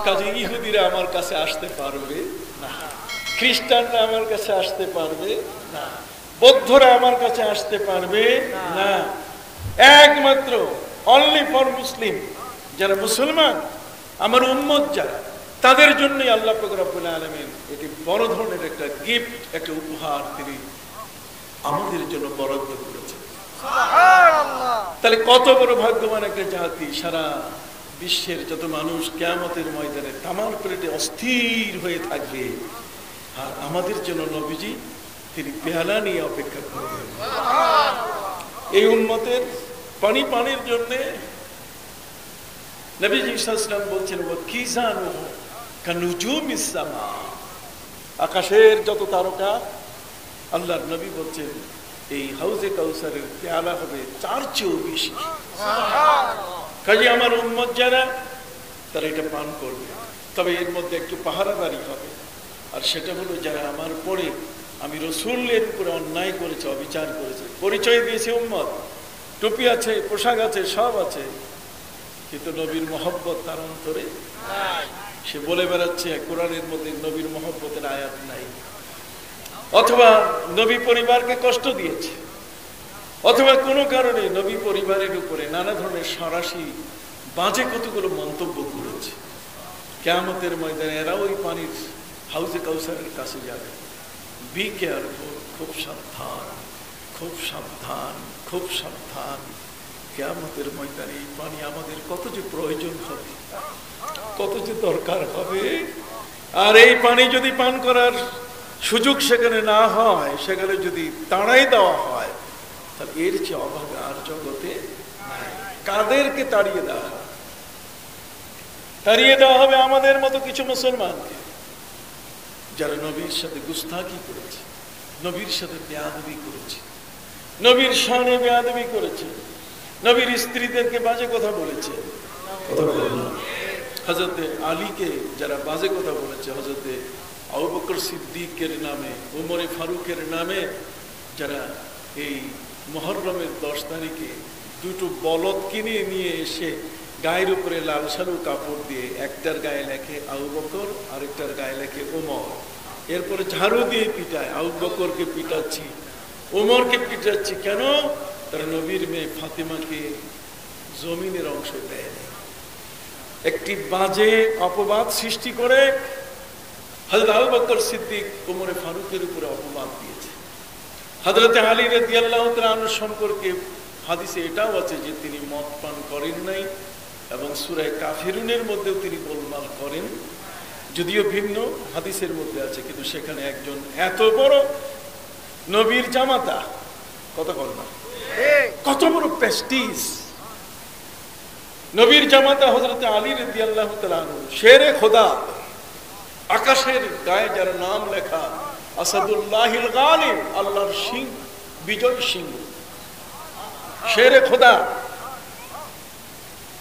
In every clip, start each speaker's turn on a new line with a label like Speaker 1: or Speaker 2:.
Speaker 1: কাজে ইহুদিরা আমার কাছে আসতে পারবে না, খ্রিস্টানরা আমার কাছে আসতে পারবে না, বৌদ্ধরা আমার কাছে আসতে পারবে না। একমাত্র অনলি ফর মুসলিম, যারা মুসলমান, আমার উম্মত যারা, তাদের জন্যই আল্লাহ পাক রব্বুল আলামিন এটি বড় ধরনের একটা গিফট, একটা উপহার তিনি আমাদের জন্য বরাদ্দ করেছেন। তাহলে কত বড় ভাগ্যবান একটা জাতি! সারা বিশ্বের যত মানুষ কিয়ামতের ময়দানে তামার প্লেটে অস্থির হয়ে থাকবে, আর আমাদের জন্য নবীজি তিনি পেয়ালা নিয়ে অপেক্ষা করবেন। এই উম্মতের পানির জন্য নবীজি সাল্লাল্লাহু আলাইহি ওয়াসাল্লাম বলছেন, ওয়া কিজানুহু কানুজুমিস সামা, আকাশের যত তারকা, আল্লাহর নবী বলছেন এই হাউজে কাউসারের পেয়ালা হবে 4 চেয়েও বেশি। কাজে আমার উম্মত যারা, তারা এটা পান করবে, তবে এর মধ্যে একটু পাহারাদারি হবে। আর সেটা হলো যারা আমার পরে আমি রসুলের উপরে অন্যায় করেছে, অবিচার করেছে, পরিচয় দিয়েছে উম্মত, টুপি আছে, পোশাক আছে, সব আছে, কিন্তু নবীর মহব্বত তার অন্তরে সে বলে বেড়াচ্ছে কোরআনের মধ্যে নবীর মহব্বতের আয়াত নাই, অথবা নবী পরিবারকে কষ্ট দিয়েছে, অথবা কোনো কারণে নবী পরিবারের উপরে নানা ধরনের সরাসরি বাজে কতগুলো মন্তব্য করেছে। কিয়ামতের ময়দানে এরা ওই পানির হাউজে কাউসারের কাছে যাবে। বি কেয়ারফুল, খুব সাবধান, খুব সাবধান, খুব সাবধান। কিয়ামতের ময়দানে এই পানি আমাদের কত যে প্রয়োজন হবে, কত যে দরকার হবে। আর এই পানি যদি পান করার সুযোগ সেখানে না হয়, সেখানে যদি তাড়াই দেওয়া হয়, তাহলে এর চেয়ে অভাগা আর জগতে নাই। কাদেরকে তাড়িয়ে দেওয়া হবে? তাড়িয়ে দেওয়া হবে আমাদের মতো কিছু মুসলমানকে, যারা নবীর সাথে গুস্তাখি করেছে, নবীর সাথে বেয়াদবি করেছে, নবীর শানে বেয়াদবি করেছে, নবীর স্ত্রীদেরকে বাজে কথা বলেছে। হযরতে আলীকে যারা বাজে কথা বলেছে, হযরতে আবু বকর সিদ্দিকের নামে, উমরে ফারুকের নামে যারা এই মুহররমের 10 তারিখে দুটো বলদ কিনে নিয়ে এসে গায়ের উপরে লাল সালু কাপড় দিয়ে একটার গায়ে লেখে আবু বকর, আরেকটার গায়ে লেখে ওমর, এরপরে ঝাড়ু দিয়ে পিটায়, আবু বকরকে পিটাচ্ছি, ওমরকে পিটাচ্ছি। কেন? তারা নবীর মেয়ে ফাতেমাকে জমিনের অংশ দেয়। একটি বাজে অপবাদ সৃষ্টি করে হযরত আবু বকর সিদ্দিক ওমরে ফারুকের উপরে অপবাদ দিয়েছে। হযরত আলী রাদিয়াল্লাহু তাআলা আনহু সম্পর্কে হাদিসে এটাও আছে যে তিনি মদ পান করেন নাই, এবং সূরা কাফিরুনের মধ্যেও তিনি গোলমাল করেন, যদিও ভিন্ন হাদিসের মধ্যে আছে, কিন্তু সেখানে একজন এত বড় নবীর জামাতা, কত বড় প্রেস্টিজ, নবীর জামাতা হযরত আলী রাদিয়াল্লাহু তাআলা আনহু, শেরে খোদা, আকাশের গায়ে যার নাম লেখা আসাদুল্লাহিল গালিব, আল্লাহর সিংহ, বিজয় সিংহ, শেরে খোদা,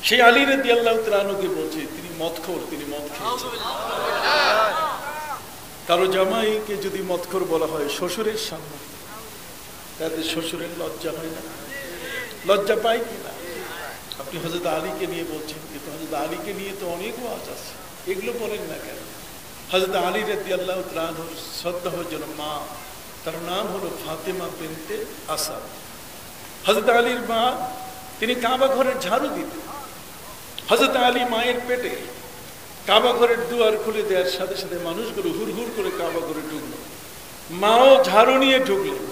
Speaker 1: সেই আলী রাদিয়াল্লাহু তাআলা আনহুকে বলছে তিনি মদখোর, তিনি মদ খেয়েছেন। কারো জামাইকে যদি মদখোর বলা হয় শ্বশুরের সামনে, তাতে শ্বশুরের লজ্জা হয় না? লজ্জা পায় কিনা? আপনি হযরত আলীকে নিয়ে বলছেন, কিন্তু হযরত আলীকে নিয়ে তো অনেক ওয়াজ আছে, এগুলো বলেন না কেন? হযরত আলী রাদিয়াল্লাহু তাআলা আনহুর শ্রদ্ধা জন্য মা, তার নাম হলো ফাতেমা বিনতে আসাদ। হযরত আলীর মা, তিনি কাবা ঘরের ঝাড়ু দিতেন। হযরত আলী মায়ের পেটে কাবা ঘরের দুয়ার খুলে দেওয়ার সাথে সাথে মানুষগুলো হুড় হুড় করে কাবা ঘরে ঢুকলো, মাও ঝাড়ু নিয়ে ঢুকলেন।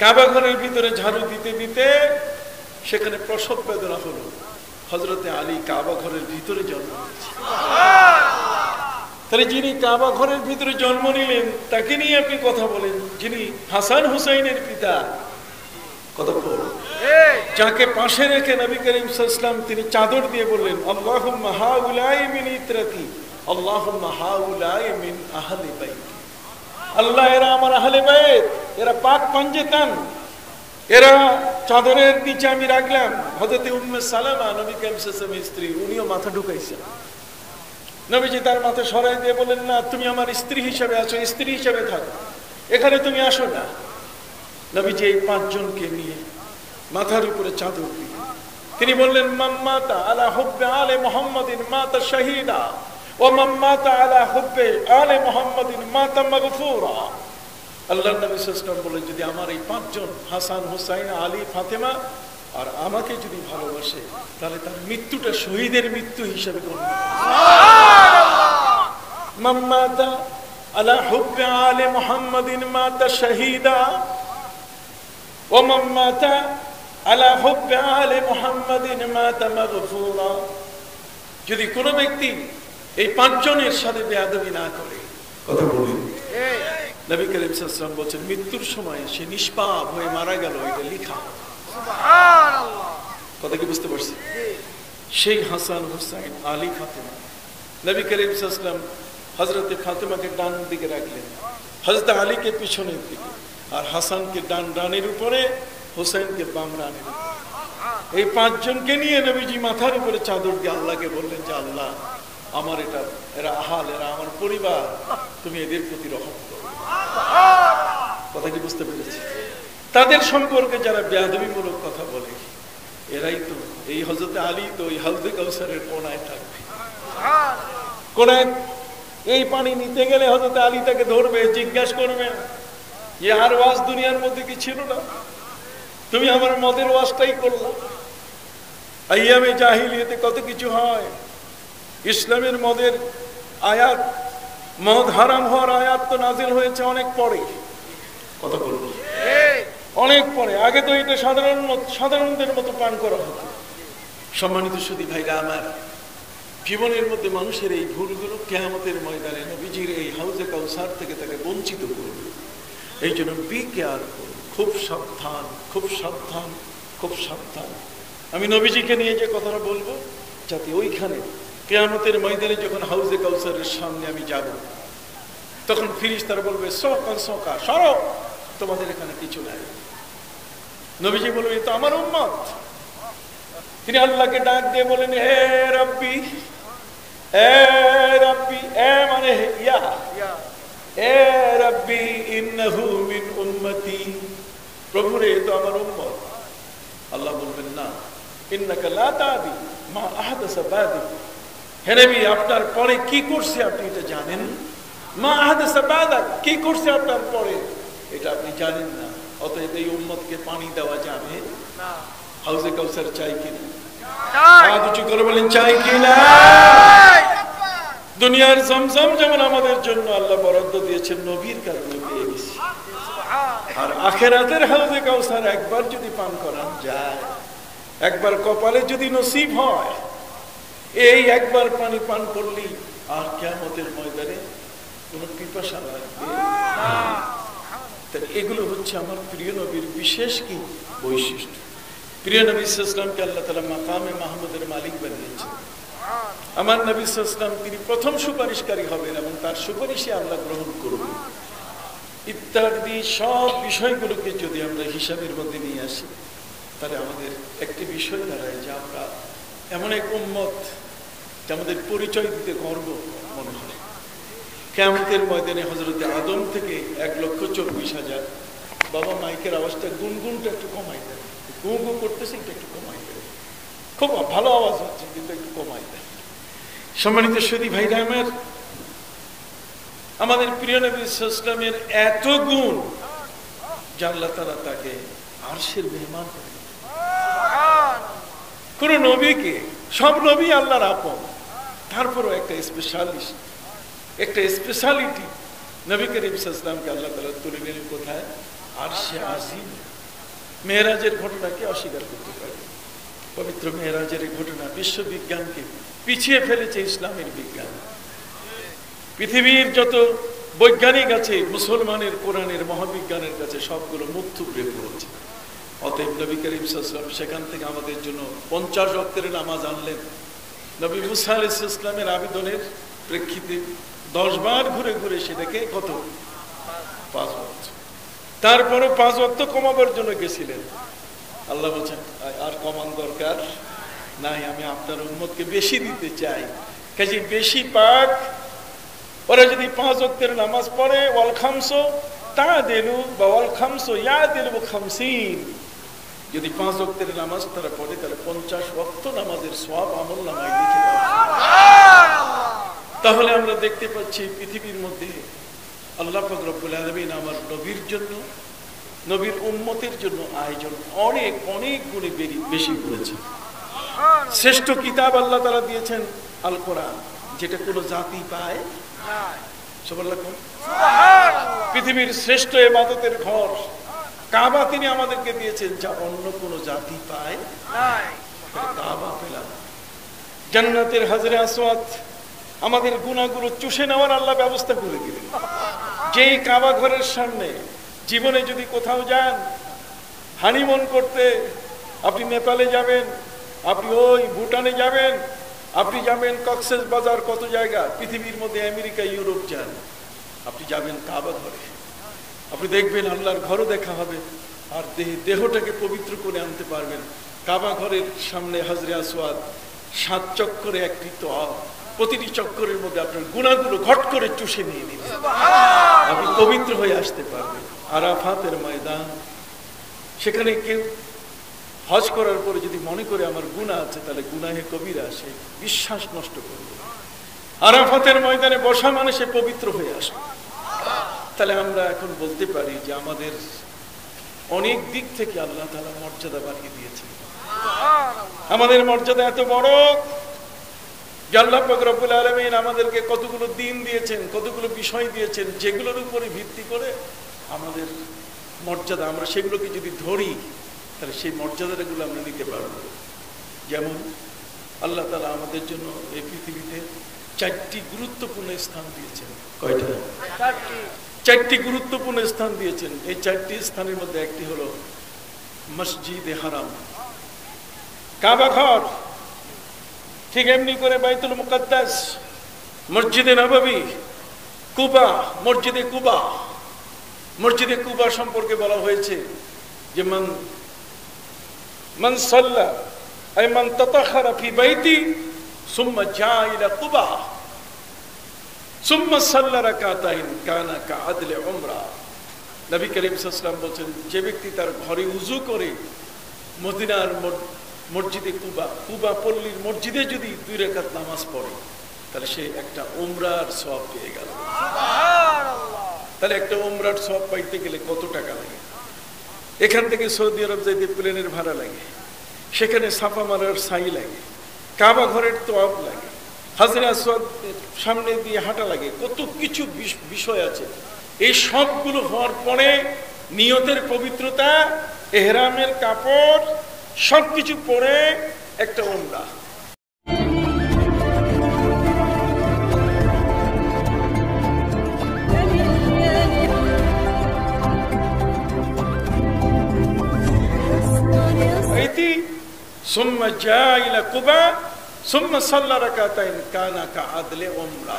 Speaker 1: কাবা ঘরের ভিতরে ঝাড়ু দিতে দিতে সেখানে প্রসব বেদনা হলো। হযরতে আলী কাবা ঘরের ভিতরে জন্ম নিয়েছে। তাহলে যিনি কাবা ঘরের ভিতরে জন্ম নিলেন, তাকে নিয়ে আপনি কথা বলেন, যিনি হাসান হুসাইনের পিতা, কত বড়, যাকে পাশে রেখে নবী করিম সাল্লাল্লাহু আলাইহি ওয়াসাল্লাম তিনি চাদর দিয়ে বললেন, আল্লাহুম্মা হাউলাই মিন ইতরাতি, আল্লাহুম্মা হাউলাই মিন আহলি বাইতি, আল্লাহ এরা আমার আহলে বাইত, এরা পাক পাঞ্জেতান, এরা চাদরের নিচে আমি রাখলাম। হযরত উম্মে সালামা নবী করিম সাল্লাল্লাহু আলাইহি ওয়াসাল্লামের স্ত্রী, উনিও মাথা ঢুকাইছেন। নবীজি তার মাথা সরাই দিয়ে বললেন, না, তুমি আমার স্ত্রী হিসেবে আছো, স্ত্রী হিসেবে থাকো, এখানে তুমি আসো না। নবীজি এই 5 জনকে নিয়ে মাথার উপরে চাদর দিয়ে তিনি বললেন মাম্মাতা আলা হুব্বে আলে মুহাম্মাদিন মাতা শাহীদা ওয়া মাম্মাতা আলা হুব্বে আলে মুহাম্মাদিন মাতা মাগফুরা। আল্লাহর নবী সাল্লাল্লাহু আলাইহি ওয়াসাল্লাম বলেন, যদি আমার এই পাঁচজন হাসান, হুসাইন, আলী, ফাতেমা আর আমাকে যদি ভালোবাসে তাহলে তার মৃত্যুটা শহীদের মৃত্যু হিসেবে গণ্য হবে। সুবহানাল্লাহ। মাম্মাতা আলা হুব্বে আলে মুহাম্মাদিন মাতা শাহীদা ওয়া মাম্মাতা আলা হুব্বে আলে মুহাম্মাদিন মাতা মাগফুরা। যদি কোনো ব্যক্তি এই পাঁচজনের সাথে বেয়াদবি না করে, কথা বলুন, নবী করিম সাল্লাল্লাহু আলাইহি ওয়াসাল্লাম বলেন মৃত্যুর সময় সে নিষ্পাপ হয়ে মারা গেল, এটা লেখা। সুবহানাল্লাহ। কথা কি বুঝতে পারছেন? সেই হাসান, হুসাইন, আলী, ফাতেমা, নবী করিম সাল্লাল্লাহু আলাইহি ওয়াসাল্লাম হযরতে ফাতেমাকে ডান দিকে রাখলেন, হযরত আলীকে পিছনের দিকে, আর হাসানকে ডানের উপরে, হুসাইনকে বাম রানের উপরে। এই পাঁচজনকে নিয়ে নবীজি মাথার উপরে চাদর দিয়ে আল্লাহকে বললেন যে আল্লাহ, আমার এরা আহাল, এরা আমার পরিবার, তুমি এদের প্রতি রহম করো। কথা কি বুঝতে পেরেছি? তাদের সম্পর্কে যারা বেয়াদবিমূলক কথা বলে, এরাই তো এই হযরত আলী তো এই হাউজে কাউসারের কোনায় থাকবে। কোনায় এই পানি নিতে গেলে হযরত আলী তাকে ধরবে, জিজ্ঞাসা করবে, আর ওয়াজ দুনিয়ার মধ্যে কি ছিল না? তুমি আমার মদের ওয়াজটাই করলা। আইয়ামে জাহিলিয়াতে কত কিছু হয়। ইসলামের মদের আয়াত, মদ হারাম হওয়ার আয়াত তো নাজিল হয়েছে অনেক পরে। কথা বলবো, অনেক পরে। আগে তো এটা সাধারণদের মতো পান করা হতো। সম্মানিত সুধী ভাইরা আমার, জীবনের মধ্যে মানুষের এই ভুলগুলো কিয়ামতের ময়দানে নবীজির এই হাউজে কাউসার থেকে তাকে বঞ্চিত করবে। এই জন্য বি কেয়ার করুন, খুব সাবধান, খুব সাবধান, খুব সাবধান। আমি নবীজিকে নিয়ে যে কথাটা বলবো, যাতে ওইখানে কিয়ামতের ময়দানে যখন হাউজে কাউসারের সামনে আমি যাব, তখন ফেরেশতারা বলবে সোকা সোকা, সরো, তোমাদের এখানে কিছু নাই। নবীজি বলবে তো আমার উম্মত। তিনি আল্লাহকে ডাক দিয়ে বলেন, হে রাব্বি, হে রাব্বি, এ মানে ইয়া, এ রাব্বি ইন্নাহু মিন উম্মতি, প্রভু রে তো আমার উম্মত। আল্লাহ বলবেন না, ইন্নাকা লা তাদি মা আহদাসা বাদি, হে নবী আপনার পরে কি করছে আপনি এটা জানেন? মা আহদাসা বাদা, কি করছে আপনার পরে এটা আপনি জানেন না। অতএব এই উম্মতকে পানি দেওয়া যাবে না। হাউজে কাউসার চাই কিনা? হাত উঁচু করে বলেন চাই কিনা? দুনিয়ার জমজম যেমন আমাদের জন্য আল্লাহ বরাদ্দ দিয়েছেন, নবীর কারণে পেয়ে গেছি। আর আখিরাতের হাউজে কাউসার একবার যদি পান করান যায়, একবার কপালে যদি নসিব হয়, এই একবার পানি পান করলি আর কিয়ামতের ময়দানে কোনো পিপাসা লাগবে না। এগুলো হচ্ছে আমার প্রিয় নবীর বিশেষ কি বৈশিষ্ট্য। প্রিয় নবী সাল্লাল্লাহু আলাইহি ওয়াসাল্লামকে আল্লাহ তাআলা মাকামে মাহমুদের মালিক বানিয়েছেন। আমার নবী সাল্লাল্লাহু আলাইহি ওয়াসাল্লাম তিনি প্রথম সুপারিশকারী হবেন এবং তার সুপারিশে আল্লাহ গ্রহণ করবেন। ইত্যাদি সব বিষয়গুলোকে যদি আমরা হিসাবের মধ্যে নিয়ে আসি, তাহলে আমাদের একটি বিষয় দাঁড়ায় যে আমরা এমন এক উম্মত যে আমাদের পরিচয় দিতে গর্ব মনে হয়। কিয়ামতের ময়দানে হযরতে আদম থেকে 1,24,000, বাবা মাইকের আওয়াজটা গুনগুনটা একটু কমাই দেয়, গু গু করতেছে, এটা একটু কমাই দেয়, খুব ভালো আওয়াজ হচ্ছে কিন্তু একটু কমাই দেয়। সম্মানিত সুধী ভাইরা আমার, আমাদের প্রিয় নবী সাল্লাল্লাহু আলাইহি ওয়াসাল্লামের এত গুণ যে আল্লাহ তাআলা তাকে আরশের মেহমান করে। কোন নবীকে, সব নবী আল্লাহর আপন, তারপরও একটা স্পেশালিস্ট, একটা স্পেশালিটি নবী করিম সাল্লাল্লাহু আলাইহি ওয়াসাল্লামকে আল্লাহ তাআলা তুলে নিলেন কোথায়? আরশে আজিম। মেরাজের ঘটনাকে অস্বীকার করতে পারে। পবিত্র মেরাজের ঘটনা বিশ্ববিজ্ঞানকে পিছিয়ে ফেলেছে ইসলামের বিজ্ঞান। পৃথিবীর যত বৈজ্ঞানিক আছে মুসলমানের কোরআনের মহাবিজ্ঞানের কাছে সবগুলো মুখ থুবড়ে পড়েছে। অতএব নবী করিম সাল্লাল্লাহু আলাইহি ওয়াসাল্লাম সেখান থেকে আমাদের জন্য 50 ওয়াক্তের নামাজ আনলেন। নবী মুসা আলাইহিস সালামের আবেদনের প্রেক্ষিতে 10 বার ঘুরে ঘুরে সেটাকে কত 5 ওয়াক্ত, তারপরে 5 ওয়াক্ত কমাবার জন্য গেছিলেন। আল্লাহ বলছেন আর কমান দরকার নাই, আমি আপনার উম্মতকে বেশি দিতে চাই, কাজে বেশি পাক। ওরা যদি 5 ওয়াক্তের নামাজ পড়ে, ওয়াল খামসু তাদিলু বা ওয়াল খামসু ইয়াদিলু 50, যদি 5 ওয়াক্তের নামাজ তারা পড়ে তাহলে 50 ওয়াক্ত নামাজের সওয়াব আমলনামায় লিখে দেওয়া হবে। তাহলে আমরা দেখতে পাচ্ছি পৃথিবীর মধ্যে আল্লাহ পাক রব্বুল আলামিন আমার নবীর জন্য, নবীর উম্মতের জন্য আয়োজন অনেক অনেক গুণে বেশি করেছে। শ্রেষ্ঠ কিতাব আল্লাহ তাআলা দিয়েছেন আল কোরআন, যেটা কোনো জাতি পায় না। সুবহানাল্লাহ। পৃথিবীর শ্রেষ্ঠ ইবাদতের ঘর কাবা তিনি আমাদেরকে দিয়েছেন, যা অন্য কোনো জাতি পায় না। কাবা পেলাম। জান্নাতের হাজরে আসওয়াদ আমাদের গুনাহগুলো চুষে নেওয়ার আল্লাহ ব্যবস্থা করে দিলেন। যেই কাবা ঘরের সামনে জীবনে যদি কোথাও যান হানিমুন করতে, আপনি নেপালে যাবেন, আপনি ওই ভুটানে যাবেন, আপনি যাবেন কক্সেস বাজার, কত জায়গা পৃথিবীর মধ্যে, আমেরিকা, ইউরোপ যান, আপনি যাবেন কাবা ঘরে, আপনি দেখবেন আল্লাহর ঘরও দেখা হবে, আর দেহটাকে পবিত্র করে আনতে পারবেন। কাবা ঘরের সামনে হাজরে আসওয়াদ 7 চক্করে একটি তওয়াফ, প্রতিটি চক্করের মধ্যে আপনার গুনাহগুলো ঘট করে চুষে নিয়ে নিবে, আপনি পবিত্র হয়ে আসতে পারবেন। আরাফাতের ময়দান, সেখানে কেউ হজ করার পরে যদি মনে করে আমার গুনাহ আছে, তাহলে গুনাহে কবিরা আসে, বিশ্বাস নষ্ট করবে। আরাফাতের ময়দানে বসা মানে সে পবিত্র হয়ে আসে। তাহলে আমরা এখন বলতে পারি যে আমাদের অনেক দিক থেকে আল্লাহ তাআলা মর্যাদা বাড়িয়ে দিয়েছেন। আমাদের মর্যাদা এত বড় যে আল্লাহ পাক রব্বুল আলামিন আমাদেরকে কতগুলো দিন দিয়েছেন, কতগুলো বিষয় দিয়েছেন, যেগুলোর উপরে ভিত্তি করে আমাদের মর্যাদা, আমরা সেগুলোকে যদি ধরি তাহলে সেই মর্যাদাগুলো আমরা নিতে পারব। যেমন আল্লাহ তাআলা আমাদের জন্য এই পৃথিবীতে 4টি গুরুত্বপূর্ণ স্থান দিয়েছেন। কয়টা? 4টি গুরুত্বপূর্ণ স্থান দিয়েছেন। এই 4টি স্থানের মধ্যে একটি হলো মসজিদে হারাম, কাবা ঘর, ঠিক এমনি করে বাইতুল মুকাদ্দাস, মসজিদে নববী, কুবা, মসজিদে কুবা। মসজিদে কুবা সম্পর্কে বলা হয়েছে যে মান সাল্লা আই মান তাতাখারা ফি বাইতি সুম্মা জা ইলা কুবা সুম্মা সাল্লা রাকাতাইন কানা কাআদলি উমরা। নবী করিম সাল্লাল্লাহু আলাইহি ওয়াসাল্লাম বলেন, যে ব্যক্তি তার ঘরে উযু করে মদিনার মসজিদে কুবা পল্লীর মসজিদে যদি 2 রাকাত নামাজ পড়ে, তাহলে সে একটা উমরার সওয়াব পেয়ে গেল। তাহলে একটা উমরার সওয়াব পাইতে গেলে কত টাকা লাগে? এখান থেকে সৌদি আরব যাইতে প্লেনের ভাড়া লাগে, সেখানে সাফা মারার সাই লাগে, কাবা ঘরের তওয়াব লাগে, হাজরে আসওয়াদের সামনে দিয়ে হাঁটা লাগে, কত কিছু বিষয় আছে। এই সবগুলো হওয়ার পরে নিয়তের পবিত্রতা, ইহরামের কাপড়, সবকিছু পরে একটা উমরা। সুম্মা জা ইলা কুবা সুম্মা সাল্লা রাকাতাইন কানা কাআদলি উমরা।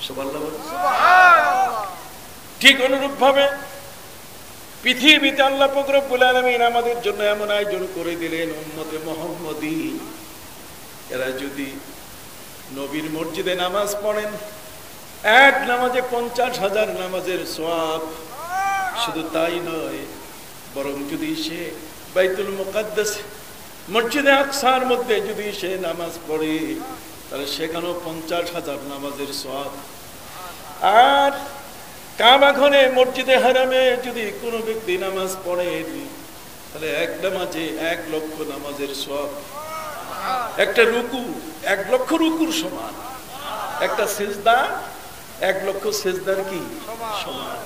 Speaker 1: সুবহানাল্লাহ। ঠিক অনুরূপ ভাবে পৃথিবীতে আল্লাহ পাক রব্বুল আলামিন আমাদের জন্য এমন আয়োজন করে দিলেন, উম্মতে মুহাম্মদী এরা যদি নবীর মসজিদে নামাজ পড়েন, এক নামাজে 50,000 নামাজের সওয়াব। শুধু তাই নয়, বরং যদি সে বাইতুল মুকাদ্দাস মসজিদে আকসার মধ্যে যদি সে নামাজ পড়ে, তাহলে সেখানেও 50,000 নামাজের সওয়াব। আর কাবা ঘরে মসজিদে হারামে যদি কোনো ব্যক্তি নামাজ পড়ে, তাহলে এক নামাজে 1 লক্ষ নামাজের সওয়াব। একটা রুকু 1 লক্ষ রুকুর সমান, একটা সিজদা 1 লক্ষ সিজদার কি সমান।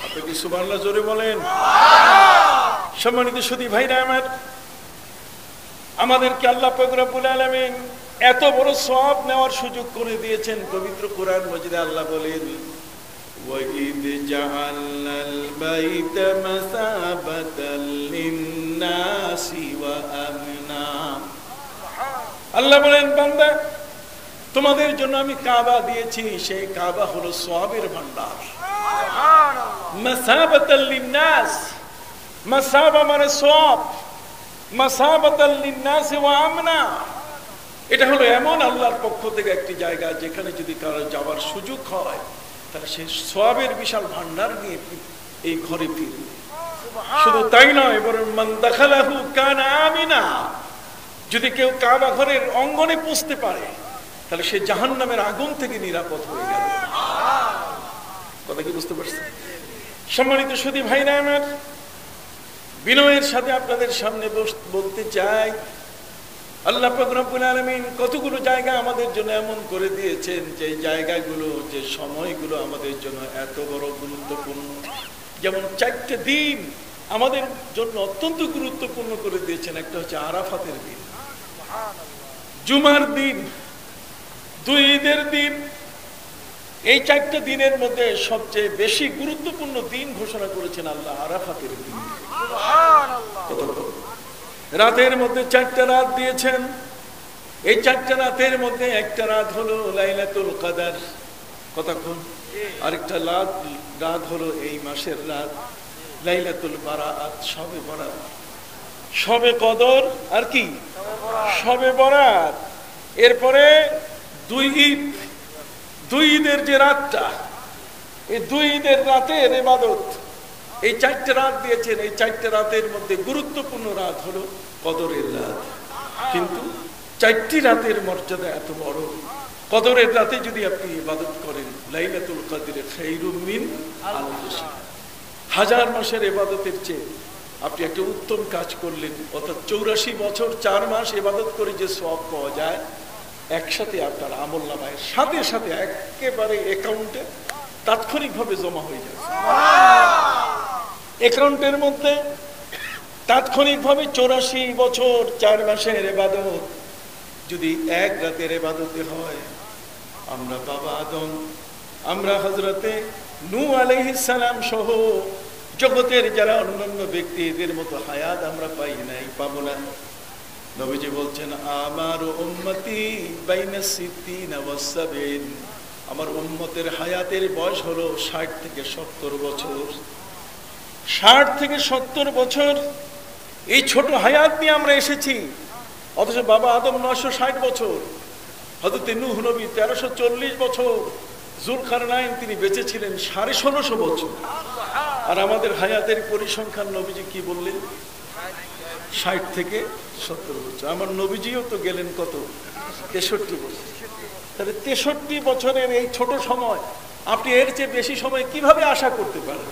Speaker 1: আপনি কি সুবহানাল্লাহ জোরে বলেন? সম্মানিত সুধী ভাইরা আমার, আমাদেরকে আল্লাহ পাক রব্বুল আলামিন এত বড় সওয়াব নেওয়ার সুযোগ করে দিয়েছেন। পবিত্র কোরআন মাজিদে আল্লাহ বলেন, ওয়াইদ জাআলনাল বাইতা মাসাবাতাল লিন-নাসি ওয়া আমনা। আল্লাহ বলেন, বান্দা তোমাদের জন্য আমি কাবা দিয়েছি, সেই কাবা হলো সওয়াবের ভান্ডার। মাসাবাতাল লিন-নাস, মাসাবা মানে সওয়াব, মাসাবাতাল লিন-নাস ওয়া আমনা। এটা হলো এমন আল্লাহর পক্ষ থেকে একটি জায়গা যেখানে যদি কারো যাওয়ার সুযোগ হয়, তাহলে সে সওয়াবের বিশাল ভান্ডার নিয়ে এই ঘরে ফিরবে। শুধু তাই নয়, বরং মান দাখালাহু কানা আমিনা, যদি কেউ কাবা ঘরের অঙ্গনে পৌঁছতে পারে তাহলে সে জাহান্নামের আগুন থেকে নিরাপদ হয়ে গেল। কথা কি বুঝতে পারছেন? সম্মানিত সুধী ভাইরা আমার, বিনয়ের সাথে আপনাদের সামনে বলতে চাই, আল্লাহ পাক রব্বুল আলামিন কতগুলো জায়গা আমাদের জন্য এমন করে দিয়েছেন যে জায়গাগুলো, যে সময়গুলো আমাদের জন্য এত বড় গুরুত্বপূর্ণ। যেমন 4টে দিন আমাদের জন্য অত্যন্ত গুরুত্বপূর্ণ করে দিয়েছেন। একটা হচ্ছে আরাফাতের দিন, জুমার দিন, 2 ঈদের দিন। এই 4টে দিনের মধ্যে সবচেয়ে বেশি গুরুত্বপূর্ণ দিন ঘোষণা করেছেন আল্লাহ আরাফাতের দিন। রাতের মধ্যে 4টা রাত দিয়েছেন। এই 4টা রাতের মধ্যে একটা রাত হলো লাইলাতুল কদর, কতক্ষণ? আরেকটা রাত হলো এই মাসের রাত লাইলাতুল বারাত, শবে বরাত, শবে কদর আর কি শবে বরাত। এরপরে 2 ঈদ, 2 ঈদের যে রাতটা, এই 2 ঈদের রাতের ইবাদত, এই 4টে রাত দিয়েছেন। এই 4টে রাতের মধ্যে গুরুত্বপূর্ণ রাত হলো কদরের রাত। কিন্তু 4টি রাতের মর্যাদা এত বড়। কদরের রাতে যদি আপনি ইবাদত করেন, লাইলাতুল কদরে খায়রুম মিন আলফি শাহর, 1000 মাসের ইবাদতের চেয়ে আপনি একটা উত্তম কাজ করলেন। অর্থাৎ 84 বছর 4 মাস ইবাদত করে যে সওয়াব পাওয়া যায়, একসাথে আপনার আমলনামায় সাথে সাথে একেবারে অ্যাকাউন্টে তাৎক্ষণিকভাবে জমা হয়ে যায়। অ্যাকাউন্টের মধ্যে তাৎক্ষণিকভাবে 84 বছর 4 মাসের ইবাদত যদি 1 রাতের ইবাদতে হয়, আমরা বাবা আদম, আমরা হযরতে নূহ আলাইহিস সালাম সহ জগতের যারা অন্যান্য ব্যক্তি, এদের মতো হায়াত আমরা পাই নাই, পাবো না। নবীজি বলছেন, আমার উম্মতি বাইনা 60 ওয়া 70, আমার উম্মতের হায়াতের বয়স হলো 60 থেকে 70 বছর। 60 থেকে 70 বছর এই ছোট হায়াত নিয়ে আমরা এসেছি। অথচ বাবা আদম 960 বছর, হযরত নূহ নবী 1340 বছর, যুলকারনাইন তিনি বেঁচে ছিলেন 1650 বছর। আর আমাদের হায়াতের পরিসংখ্যান নবীজি কি বললেন? 60 থেকে 70 বছর। আমার নবীজিও তো গেলেন কত? 63 বছর। তাহলে 63 বছরের এই ছোট সময় আপনি এর চেয়ে বেশি সময় কিভাবে আশা করতে পারেন?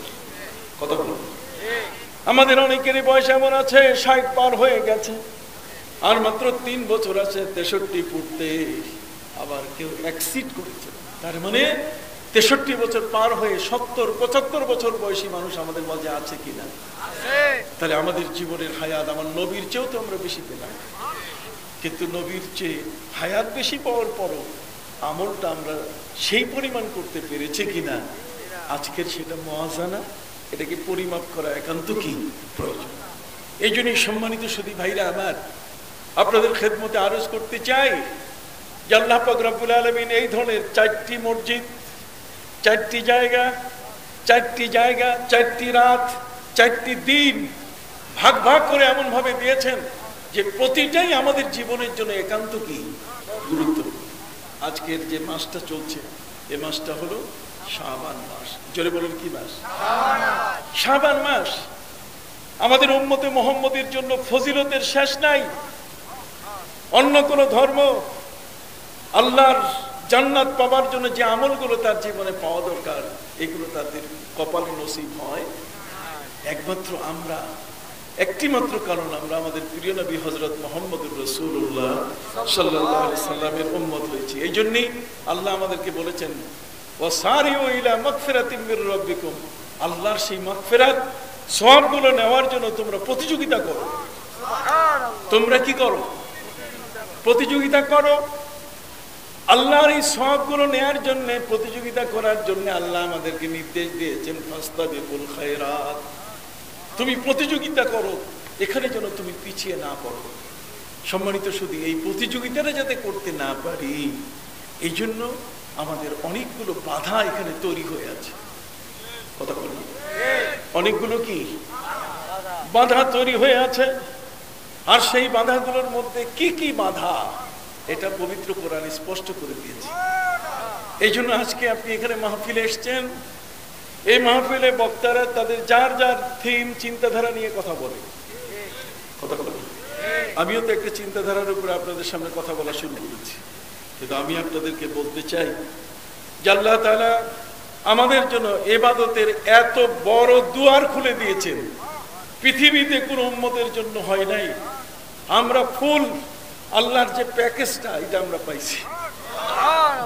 Speaker 1: কথা বলুন। আমাদের অনেকেরই বয়স এমন আছে 60 পার হয়ে গেছে, আর মাত্র 3 বছর আছে 63 পূর্তে। আবার কেউ এক্সিড করেছে, তার মানে 63 বছর পার হয়ে 70-75 বছর বয়সী মানুষ আমাদের মাঝে আছে কিনা? তাহলে আমাদের জীবনের হায়াত আমার নবীর চেয়েও তো আমরা বেশি পেলাম। কিন্তু নবীর চেয়ে হায়াত বেশি পাওয়ার পরও আমলটা আমরা সেই পরিমাণ করতে পেরেছি কিনা, আজকের সেটা মুওয়াজানা, এটাকে পরিমাপ করা একান্ত কি প্রয়োজন। এই জন্যই সম্মানিত সুধী ভাইরা আমার, আপনাদের খেদমতে আরজ করতে চাই যে আল্লাহ পাক রব্বুল আলামিন এই ধরনের 4টি মসজিদ, 4টি জায়গা, 4টি রাত, 4টি দিন ভাগ ভাগ করে এমন ভাবে দিয়েছেন যে প্রতিটাই আমাদের জীবনের জন্য একান্ত কি গুরুত্বপূর্ণ। আজকের যে মাসটা চলছে, এই মাসটা হলো শাবান মাস। জোরে বলুন, কি মাস? শাবান মাস। আমাদের উম্মতে মুহাম্মদের জন্য ফজিলতের শেষ নাই। অন্য কোন ধর্ম আল্লাহর জান্নাত পাওয়ার জন্য যে আমলগুলো তার জীবনে পাওয়া দরকার, এগুলো তাদের কপালে নসিব হয় একমাত্র আমরা, একটি মাত্র কারণ আমরা আমাদের প্রিয় নবী হযরত মুহাম্মদুর রাসূলুল্লাহ সাল্লাল্লাহু আলাইহি সাল্লামের উম্মত হয়েছি। এই জন্যই আল্লাহ আমাদেরকে বলেছেন, ওয়াসারিউ ইলা মাগফিরাতিম মির রাব্বিকুম, আল্লাহর সেই মাগফিরাত সওয়াবগুলো নেওয়ার জন্য তোমরা প্রতিযোগিতা করো। তোমরা কি করো? প্রতিযোগিতা করো। আল্লাহর এই সওয়াবগুলো নেয়ার জন্য, প্রতিযোগিতা করার জন্য আল্লাহ আমাদেরকে নির্দেশ দিয়েছেন, ফাস্তাবিকুল খায়রাত, তুমি প্রতিযোগিতা করো, এখানে যেন তুমি পিছিয়ে না পড়ো। সম্মানিত সুধী, এই প্রতিযোগিতাটা যাতে করতে না পারি, এই জন্য আমাদের অনেকগুলো বাধা এখানে তৈরি হয়ে আছে। কথা বলি, অনেকগুলো কি বাধা তৈরি হয়ে আছে। আর সেই বাধাগুলোর মধ্যে কি কি বাধা, এটা পবিত্র কোরআন স্পষ্ট করে দিয়েছে। এই জন্য আজকে আপনি এখানে মাহফিলে এসছেন, এই মাহফিলে বক্তারা তাদের যার যার থিম চিন্তাধারা নিয়ে কথা বলে, কথা বলে। আমিও তো একটা চিন্তাধারার উপরে আপনাদের সামনে কথা বলা শুরু করেছি, কিন্তু আমি আপনাদেরকে বলতে চাই যে আল্লাহ তাআলা আমাদের জন্য ইবাদতের এত বড় দুয়ার খুলে দিয়েছেন, পৃথিবীতে কোনো উম্মতের জন্য হয় নাই। আমরা ফুল আল্লাহর যে প্যাকেজটা এটা আমরা পাইছি,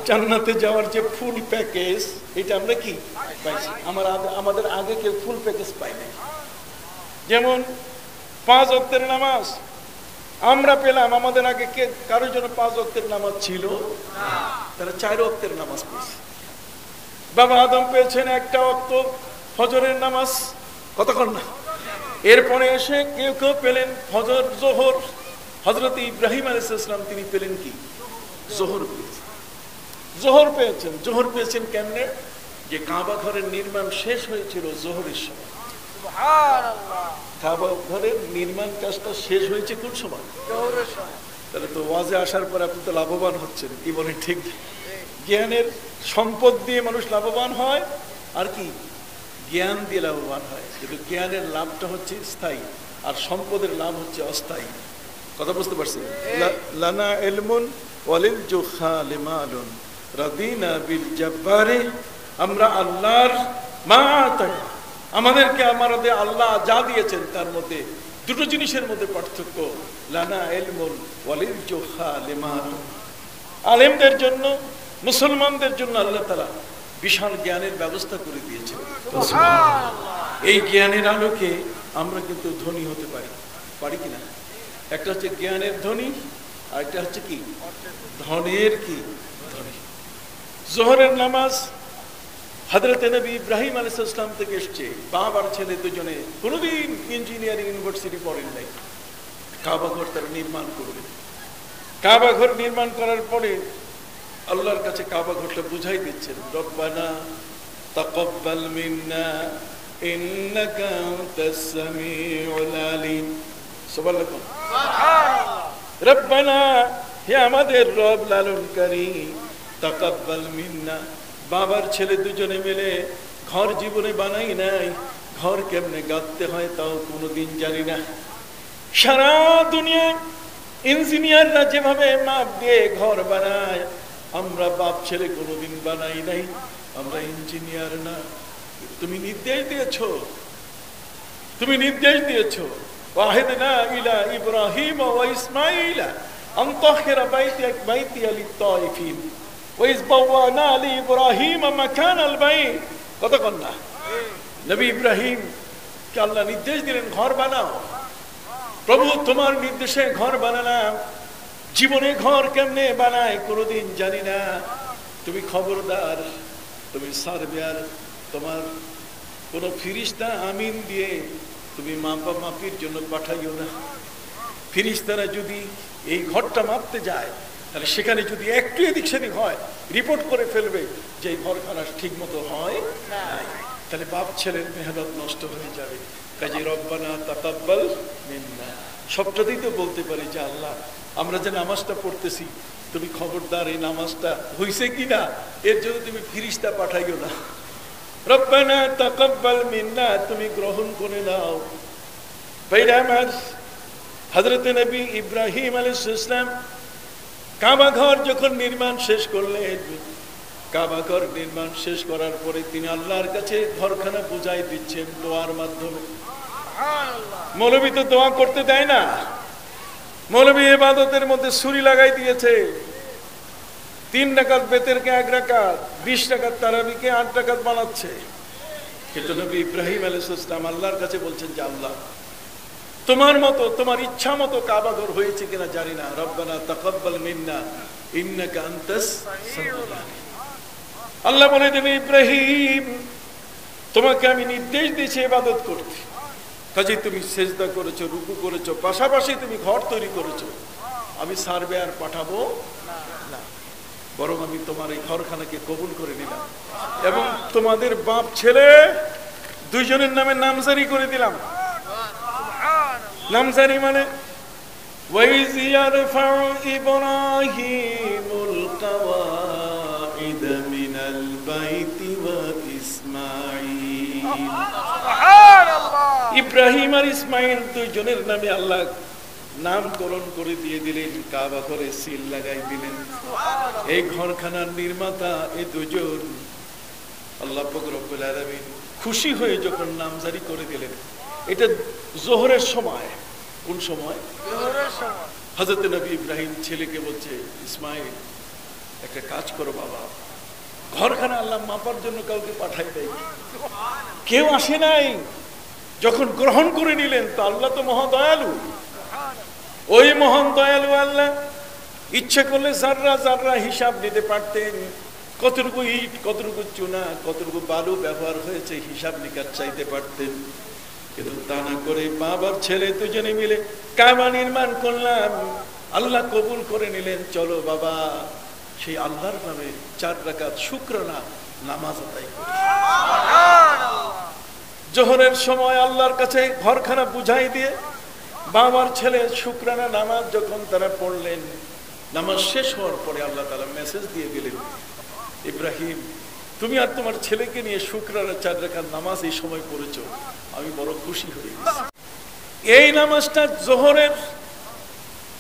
Speaker 1: জান্নাতে যাওয়ার যে ফুল প্যাকেজ এটা আমরা কি পাইছি। আমাদের আগে কেউ ফুল প্যাকেজ পাই নাই। যেমন 5 ওয়াক্তের নামাজ আমরা পেলাম, আমাদের আগে কে কারোর জন্য 5 ওয়াক্তের নামাজ ছিল, তারা 4 ওয়াক্তের নামাজ পেয়েছে। বাবা আদম পেয়েছেন 1 ওয়াক্ত ফজরের নামাজ, কতক্ষণ না। এরপরে এসে কেউ কেউ পেলেন ফজর জোহর। হযরত ইব্রাহিম আলাইহিস সালাম তিনি পেলেন কি জোহর পেয়েছেন। জোহর পেয়েছেন, জোহর পেয়েছেন কেমনে? যে কাবা ঘরের নির্মাণ শেষ হয়েছিল জোহরের সময়। সুবহানাল্লাহ, কাবা ঘরের নির্মাণ কাজটা শেষ হয়েছে কোন সময়? জোহরের সময়। তাহলে তো ওয়াজে আসার পর আপনি তো লাভবান হচ্ছেন, কি বলেন? ঠিক। জ্ঞানের সম্পদ দিয়ে মানুষ লাভবান হয়, আর কি জ্ঞান দিয়ে লাভবান হয়। কিন্তু জ্ঞানের লাভটা হচ্ছে স্থায়ী, আর সম্পদের লাভ হচ্ছে অস্থায়ী। কথা বুঝতে পারছেন? লানা ইলমুন ওয়ালিল জুখালি মালুন রাদিনা বিল জাব্বারি। আমরা আল্লাহর মা আতানা, আমাদেরকে আমাদের আল্লাহ যা দিয়েছেন তার মধ্যে দুটো জিনিসের মধ্যে পার্থক্য। লানা ইলমুন ওয়ালিল জুখালি মালুন, আলেমদের জন্য, মুসলমানদের জন্য আল্লাহ তাআলা বিশাল জ্ঞানের ব্যবস্থা করে দিয়েছেন। এই জ্ঞানের আলোকে আমরা কিন্তু ধনী হতে পারি কিনা? একটা হচ্ছে জ্ঞানের ধনী, আর একটা হচ্ছে কি ধনের কি ধনী। জোহরের নামাজ হযরত নবী ইব্রাহিম আলাইহিস সালাম থেকে এসেছে। বাপ আর ছেলে দুজনে কোনোদিন ইঞ্জিনিয়ারিং ইউনিভার্সিটি পড়েন নাই। কাবা ঘর তারা নির্মাণ করলেন। কাবা ঘর নির্মাণ করার পরে আল্লাহর কাছে কাবা ঘরটা বুঝাই দিচ্ছেন, রব্বানা তাকাব্বাল মিন্না ইন্নাকা আনতাস সামিউল আলিম। সুবহানাল্লাহ, রব্বানা, হে আমাদের রব লালনকারী, তাকাব্বাল মিন্না। বাবার ছেলে দুজনে মিলে ঘর জীবনে বানাই নাই, ঘর কেমনে গাঁথতে হয় তাও কোনোদিন জানি না। সারা দুনিয়ায় ইঞ্জিনিয়াররা যেভাবে মাপ দিয়ে ঘর বানায়, আমরা বাপ ছেলে কোনোদিন বানাই নাই। আমরা ইঞ্জিনিয়ার না। তুমি নির্দেশ দিয়েছো, তুমি নির্দেশ দিয়েছো, ওয়াহিদনা ইলা ইব্রাহিম ওয়া ইসমাঈলা আন তাহিরা বাইতিয়া লিত-তাইফিন ওয়া ইয বাওয়ানা লি ইব্রাহিম মাকানাল বাইত। কতক্ষণ না নবী ইব্রাহিম কে আল্লাহ নির্দেশ দিলেন ঘর বানাও। প্রভু তোমার নির্দেশে ঘর বানালাম, জীবনে ঘর কেমনে বানায় কোনোদিন জানি না। তুমি খবরদার, তুমি সার্ভেয়ার, তোমার কোন ফিরিস্তা আমিন দিয়ে তুমি মাপির জন্য পাঠাইও না। ফিরিস্তারা যদি এই ঘরটা মাপতে যায়, তাহলে সেখানে যদি একটু এদিক সেদিক হয়, রিপোর্ট করে ফেলবে যে এই ঘরখানা ঠিক মতো হয় নাই, তাহলে বাপ ছেলের মেহনত নষ্ট হয়ে যাবে। কাজে রব্বানা তাকাব্বাল মিন্না সবটাতেই তো বলতে পারি যে আল্লাহ, আমরা যে নামাজটা পড়তেছি, তুমি খবরদার এই নামাজটা হইছে কিনা এর জন্য তুমি ফিরিস্তা পাঠাইও না। রব্বানা তাকাব্বাল মিন্না, তুমি গ্রহণ করে নাও। ভাইরা আমার, হযরত নবী ইব্রাহিম আলাইহিস সালাম কাবা ঘর যখন নির্মাণ শেষ করলেন, কাবা ঘর নির্মাণ শেষ করার পরে তিনি আল্লাহর কাছে ঘরখানা বুঝাই দিচ্ছেন দোয়ার মাধ্যমে। মৌলবী তো দোয়া করতে দেয় না, মৌলবী ইবাদতের মধ্যে ছুরি লাগাই দিয়েছে। 3 রাকাত বেতেরকে 1 রাকাত, 20 রাকাত তারাবিকে 8 রাকাত বানাচ্ছে। কিন্তু নবী ইব্রাহিম আলাইহিস সালাম আল্লাহর কাছে বলছেন যে আল্লাহ, তোমার মতো, তোমার ইচ্ছা মতো কাবা ঘর হয়েছে কিনা জানি না। রব্বানা তাকাব্বাল মিন্না ইন্নাকা আনতাস সামিউল আলিম। আল্লাহ বলে দেন, ইব্রাহিম তোমাকে আমি নির্দেশ দিয়েছি ইবাদত করতে, কাজে তুমি সেজদা করেছো, রুকু করেছো, পাশাপাশি তুমি ঘর তৈরি করেছো। আমি সার্ভেয়ার পাঠাবো না, বরং আমি তোমার এই ঘরখানাকে কবুল করে নিলাম এবং তোমাদের বাপ ছেলে দুইজনের নামে নামজারি করে দিলাম। নামজারি মানে ওয়াইজ ইয়ারফাউ ইব্রাহিমুল কাওয়াইদ মিনাল বাইতি ওয়া ইসমাঈল ইসমাঈল। ইব্রাহিম আর ইসমাঈল দুইজনের নামে আল্লাহ নামকরণ করে দিয়ে দিলেন, কাবা ঘরে সিল লাগাই দিলেন। এই ঘরখানার নির্মাতা এই দুজন। আল্লাহ পাক রব্বুল আলামিন খুশি হয়ে যখন নাম জারি করে দিলেন, এটা জোহরের সময়। কোন সময়? জোহরের সময়। হযরত নবী ইব্রাহিম ছেলেকে বলছে, ইসমাঈল একটা কাজ করো বাবা, ঘরখানা আল্লাহ মাপার জন্য কাউকে পাঠাই দেয়, কেউ আসে নাই। যখন গ্রহণ করে নিলেন তো আল্লাহ তো মহা দয়ালু, ওই মহান দয়ালু আল্লাহ ইচ্ছা করলে জাররা জাররা হিসাব নিতে পারতেন। কতটুকু ইট, কতটুকু চুনা, কতটুকু বালু ব্যবহার হয়েছে হিসাব নিকাশ চাইতে পারতেন, কিন্তু তা না করে বাবার ছেলে দুজনে মিলে কাবা নির্মাণ করলাম। আল্লাহ কবুল করে নিলেন। চলো বাবা, সেই আল্লাহর নামে 4 রাকাত শুকরানা নামাজ আদায় করি। জোহরের সময় আল্লাহর কাছে ঘরখানা বুঝাই দিয়ে বাবার ছেলে শুকরানা নামাজ যখন তারা পড়লেন, নামাজ শেষ হওয়ার পরে আল্লাহ তাআলা মেসেজ দিয়ে দিলেন, ইব্রাহিম তুমি আর তোমার ছেলেকে নিয়ে শুকরানা 4 রাকাত নামাজ এই সময় পড়েছো, আমি বড় খুশি হয়ে গেছি। এই নামাজটা জোহরের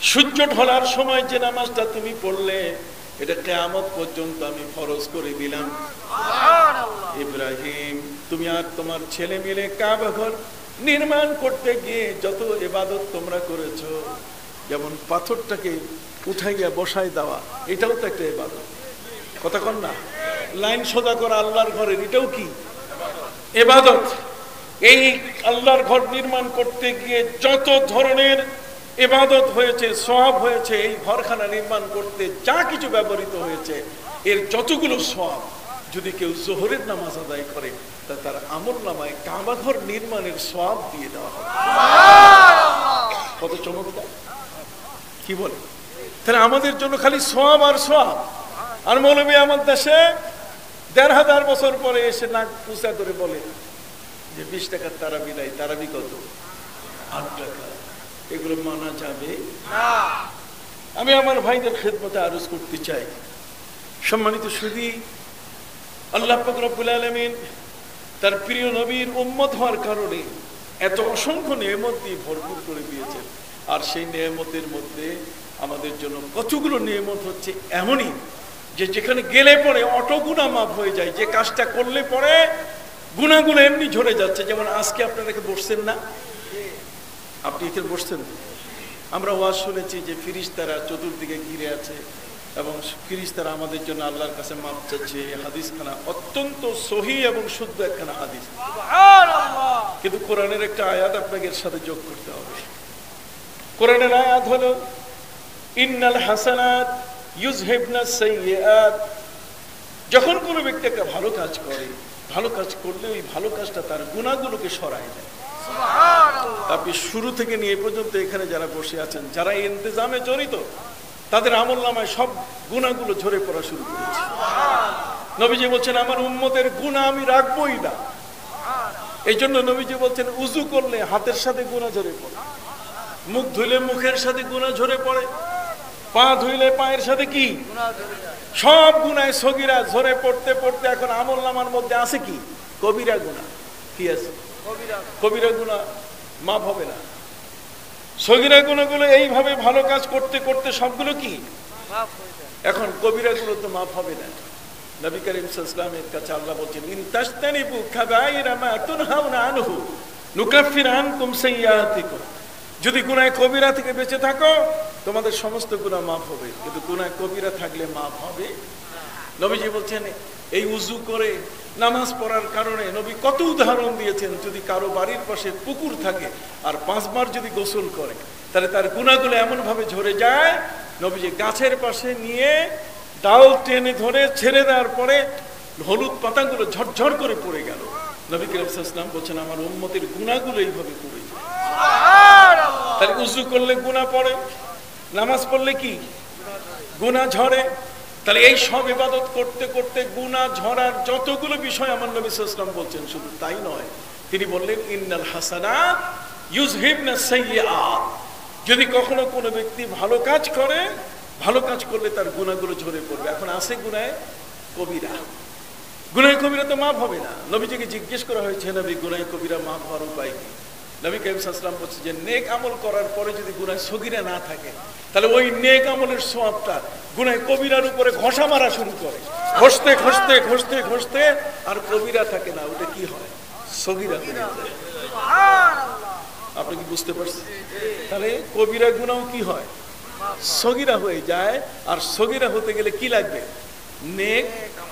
Speaker 1: সূর্য ঢলার সময় যে নামাজটা তুমি পড়লে, এটা কিয়ামত পর্যন্ত আমি ফরজ করে দিলাম। ইব্রাহিম তুমি আর তোমার ছেলে মিলে কাবা ঘর নির্মাণ করতে গিয়ে যত ইবাদত তোমরা করেছো, যেমন পাথরটাকে উঠাইয়া বসাই দেওয়া, এটাও তো একটা ইবাদত। কথা কন না? লাইন সোজা করা আল্লাহর ঘরের, এটাও কি ইবাদত? এই আল্লাহর ঘর নির্মাণ করতে গিয়ে যত ধরনের ইবাদত হয়েছে, সওয়াব হয়েছে, এই ঘরখানা নির্মাণ করতে যা কিছু ব্যবহৃত হয়েছে, এর যতগুলো সওয়াব যদি কেউ জোহরের নামাজ আদায় করে, তা তার আমলনামায় কাবা ঘর নির্মাণের সওয়াব দিয়ে দেওয়া হবে। কত চমৎকার! কি বলে? তাহলে আমাদের জন্য খালি সওয়াব আর সওয়াব। আর মৌলবী আমার দেশে ১,৫০০ বছর পরে এসে নাক উঁচা করে বলে যে 20 টাকার তারাবি নাই। তারাবি কত? 8 টাকা। এগুলো মানা যাবে না। আমি আমার ভাইদের খেদমতে আরজ করতে চাই, সম্মানিত সুধী, আল্লাহ পাক রব্বুল আলামিন তার প্রিয় নবীর উম্মত হওয়ার কারণে এত অসংখ্য নেয়ামত দিয়ে ভরপুর করে দিয়েছেন। আর সেই নেয়ামতের মধ্যে আমাদের জন্য কতগুলো নেয়ামত হচ্ছে এমনই যে যেখানে গেলে পরে অটো গুনাহ মাফ হয়ে যায়। যে কাজটা করলে পরে গুনাহগুলো এমনি ঝরে যাচ্ছে। যেমন আজকে আপনারা বসছেন না, আপনি এখানে বসছেন, আমরা ওয়াজ শুনেছি যে ফিরিস্তারা চতুর্দিকে ঘিরে আছে এবং ফিরিস্তারা আমাদের জন্য আল্লাহর কাছে মাপ চাচ্ছে। হাদিসখানা অত্যন্ত সহিহ এবং শুদ্ধ একখানা হাদিস। কিন্তু কোরআনের একটা আয়াত আপনাকে এর সাথে যোগ করতে হবে। কোরআনের আয়াত হলো ইন্নাল হাসানাত ইউযহিবনাস সাইয়্যাত। যখন কোনো ব্যক্তি একটা ভালো কাজ করে, ভালো কাজ করলে ওই ভালো কাজটা তার গুনাহগুলোকে সরায় দেয়। আপনি শুরু থেকে নিয়ে পর্যন্ত এখানে যারা বসে আছেন, যারা ইন্তেজামে জড়িত, তাদের আমলনামায় সব গুনাহগুলো ঝরে পড়া শুরু করেছে। নবীজি বলছেন আমার উম্মতের গুনাহ আমি রাখবই না। এই জন্য নবীজি বলছেন উযু করলে হাতের সাথে গুনাহ ঝরে পড়ে, মুখ ধুইলে মুখের সাথে গুনাহ ঝরে পড়ে, পা ধুইলে পায়ের সাথে কি সব গুনাহ সগীরা ঝরে পড়তে পড়তে এখন আমলনামার মধ্যে আছে কি কবিরা গুনাহ। কি আছে? কবিরা গুনাহ মাফ হবে না। সগীরা গুনাহগুলো এইভাবে ভালো কাজ করতে করতে সবগুলো কি মাফ হয়ে যায়। এখন কবিরা গুলো তো মাফ হবে না। নবী করিম সাল্লাল্লাহু আলাইহি ওয়াসাল্লামের কাছে আল্লাহ বলেন ইন তাসতানিবু কাবাইরা মা তুনহাউনা আনহু নুকাফির আনকুম সাইয়্যাতিকুম। যদি গুনাহ কবিরা থেকে বেঁচে থাকো তোমাদের সমস্ত গুনাহ মাফ হবে, কিন্তু গুনাহ কবিরা থাকলে মাফ হবে। নবীজি বলছেন এই উযু করে নামাজ পড়ার কারণে নবী কত উদাহরণ দিয়েছেন। যদি কারো বাড়ির পাশে পুকুর থাকে আর 5 বার যদি গোসল করে, তাহলে তার গুনাহগুলো এমন ভাবে ঝরে যায়। নবীজি গাছের পাশে নিয়ে ডাল টেনে ধরে ছেড়ে দেওয়ার পরে হলুদ পাতাগুলো ঝরঝর করে পড়ে গেল। নবী করিম সাল্লাল্লাহু আলাইহি ওয়াসাল্লাম বলেছেন আমার উম্মতের গুনাহগুলো এইভাবে পড়ে যায়। সুবহানাল্লাহ। তাহলে উযু করলে গুনাহ পড়ে, নামাজ পড়লে কি গুনাহ ঝরে। তাহলে এই সব ইবাদত করতে করতে গুনাহ ঝরার যতগুলো বিষয় আমার নবী সাল্লাল্লাহু আলাইহি ওয়াসাল্লাম বলছেন, শুধু তাই নয়, তিনি বললেন ইন্নাল হাসানাত ইউযহিবনাস সাইয়্যাত। যদি কখনো কোনো ব্যক্তি ভালো কাজ করে, ভালো কাজ করলে তার গুনাহগুলো ঝরে পড়বে। এখন আছে গুনাহে কবিরা, গুনাহ কবিরা তো মাফ হবে না। নবীজিকে জিজ্ঞেস করা হয়েছে, নবী গুনাহ কবিরা মাফ হওয়ার উপায় কি? নবী কারীম সাল্লাল্লাহু আলাইহি ওয়াসাল্লাম বলছে যে নেক আমল করার পরে যদি গুনাহ সগীরা না থাকে, তাহলে ওই নেক আমলের সওয়াবটা গুনাহ কবিরার উপরে ঘষা মারা শুরু করে, ঘষতে ঘষতে ঘষতে ঘষতে আর কবিরা থাকে না, ওটা কি হয়? সগীরা হয়ে যায়। আপনি কি বুঝতে পারছেন? তাহলে কবিরা গুনাহ কি হয়? সগীরা হয়ে যায়। আর সগীরা হতে গেলে কি লাগবে? নেক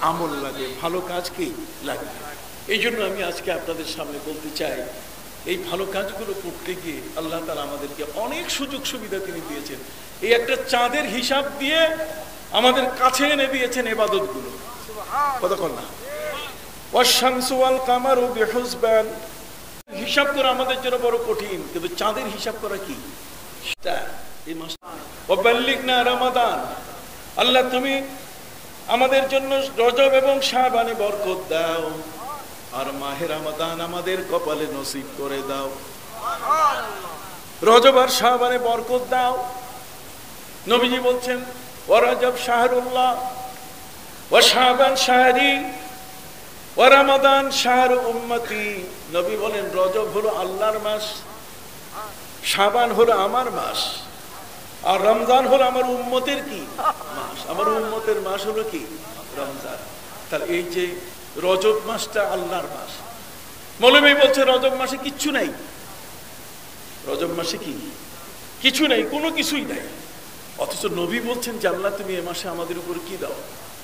Speaker 1: আমল লাগে, ভালো কাজ কি লাগবে। এই জন্য আমি আজকে আপনাদের সামনে বলতে চাই, এই ভালো কাজগুলো করতে গিয়ে আল্লাহ তাআলা আমাদেরকে অনেক সুযোগ সুবিধা তিনি দিয়েছেন। এই একটা চাঁদের হিসাব দিয়ে আমাদের কাছে এনে দিয়েছেন ইবাদতগুলো। কতক্ষণ না ওয়াশ-শামসু ওয়াল কামারু বিহুসবান, হিসাব করা আমাদের জন্য বড় কঠিন, কিন্তু চাঁদের হিসাব করা কি সেটা এই মাস। ওয়াবাল্লিগনা রমাদান, আল্লাহ তুমি আমাদের জন্য রজব এবং শাবানে বরকত দাও, আর মাহে রমাদান আমাদের কপালে নসিব করে দাও। রজব আর শাবানে বরকত দাও। নবীজি বলছেন ওয়া রজব শাহরুল্লাহ ওয়া শাবান শাহরি ওয়া রমাদান শাহরু উম্মতি। নবী বলেন রজব হলো আল্লাহর মাস, শাবান হলো আমার মাস, আর রমজান হলো আমার উম্মতের কি মাস। আমার উম্মতের মাস হলো কি? রমজান। তাহলে এই যে রজব মাসটা আল্লাহর মাস। মৌলভী বলছে রজব মাসে কিচ্ছু নাই। রজব মাসে কি কিছু নাই, কোনো কিছুই নাই। অথচ নবী বলছেন যে আল্লাহ তুমি এ মাসে আমাদের উপর কি দাও?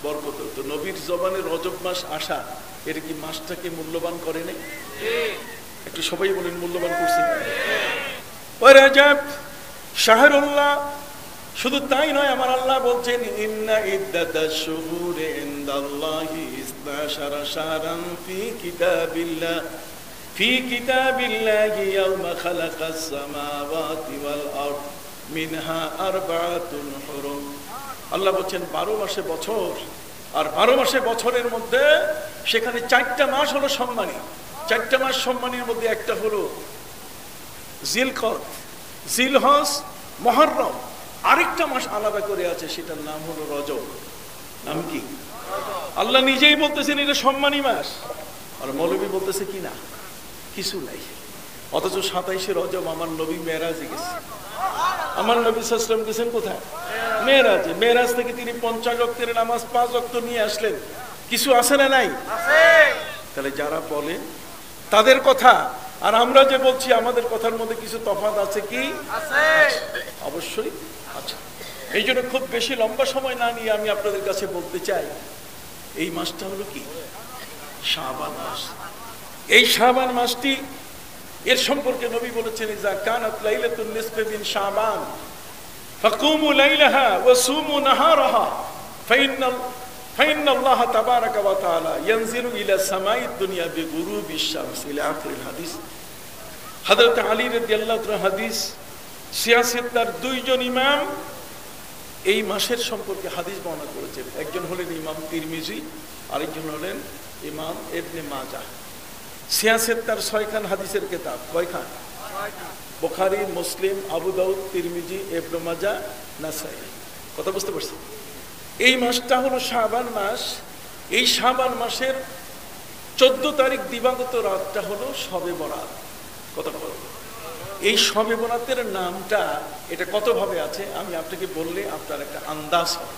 Speaker 1: বরকত। তো নবীর জবানে রজব মাস আসা, এটা কি মাসটাকে মূল্যবান করে নাই? একটু সবাই বলেন মূল্যবান করছে। ওয়া রজব শাহরুল্লাহ, শুধু তাই নয়, আমার আল্লাহ বলছেন ইন্না ইদ্দাতাশ শুহুরি ইনদাল্লাহি 12 শাহরান ফি কিতাবিল্লাহি ইয়াওমা খালাকাস সামাওয়াতি ওয়াল আরদ মিনহা আরবাতুন হুরুম। আল্লাহ বলছেন 12 মাসে বছর, আর 12 মাসে বছরের মধ্যে সেখানে 4টা মাস হলো সম্মানী। 4টা মাস সম্মানীর মধ্যে একটা হলো জিলকদ, জিলহজ, মুহররম। আরেকটা মাস আলাদা করে আছে, সেটার নাম হলো রজব। নাম কি? আল্লাহ নিজেই বলতেছেন এটা সম্মানী মাস, আর মৌলভী বলতেছে কি না কিছু নাই। অথচ 27শে রজব আমার নবী মেরাজে গেছে। আমার নবী সাল্লাল্লাহু আলাইহি ওয়াসাল্লাম গেছেন কোথায়? মেরাজে। মেরাজ থেকে তিনি 50 ওয়াক্তের নামাজ 5 ওয়াক্ত নিয়ে আসলেন। কিছু আছে না নাই? তাহলে যারা বলে তাদের কথা আর আমরা যে বলছি আমাদের কথার মধ্যে কিছু তফাৎ আছে কি? অবশ্যই আছে। এই জন্য খুব বেশি লম্বা সময় না নিয়ে আমি আপনাদের কাছে বলতে চাই, এই মাসটা হলো কি? শাবান মাস। এই শাবান মাসটি, এর সম্পর্কে নবী বলেছেন ইজা কানাত লাইলাতুন নিসফি মিন শাবান ফাকুমু লাইলাহা ওয়া সুমু নাহারাহা ফাইন্নাল্লাহ তাবারাকা ওয়া তাআলা ইয়ানজিলু ইলা সামাইদ দুনিয়া বিগুরুবিশ শামস ইলা আখিরিল হাদিস। হযরত আলী রাদিয়াল্লাহু তাআলা হাদিস। সিয়াসেতদার 2 জন ইমাম এই মাসের সম্পর্কে হাদিস বর্ণনা করেছেন। একজন হলেন ইমাম তিরমিজি, আরেকজন হলেন ইমাম ইবনে মাজাহ। সিয়াসেতদার 6 খান হাদিসের কিতাব। কয় খান? 6 খান। বুখারী, মুসলিম, আবু দাউদ, তিরমিজি, ইবনে মাজাহ, নাসাই। কথা বুঝতে পারছেন? এই মাসটা হলো শাবান মাস। এই শাবান মাসের 14 তারিখ দিবাগত রাতটা হলো শবে বরাত। কথা বল। এই শবে বরাতের নামটা এটা কত ভাবে আছে আমি আপনাকে বললে আপনার একটা আন্দাজ হবে।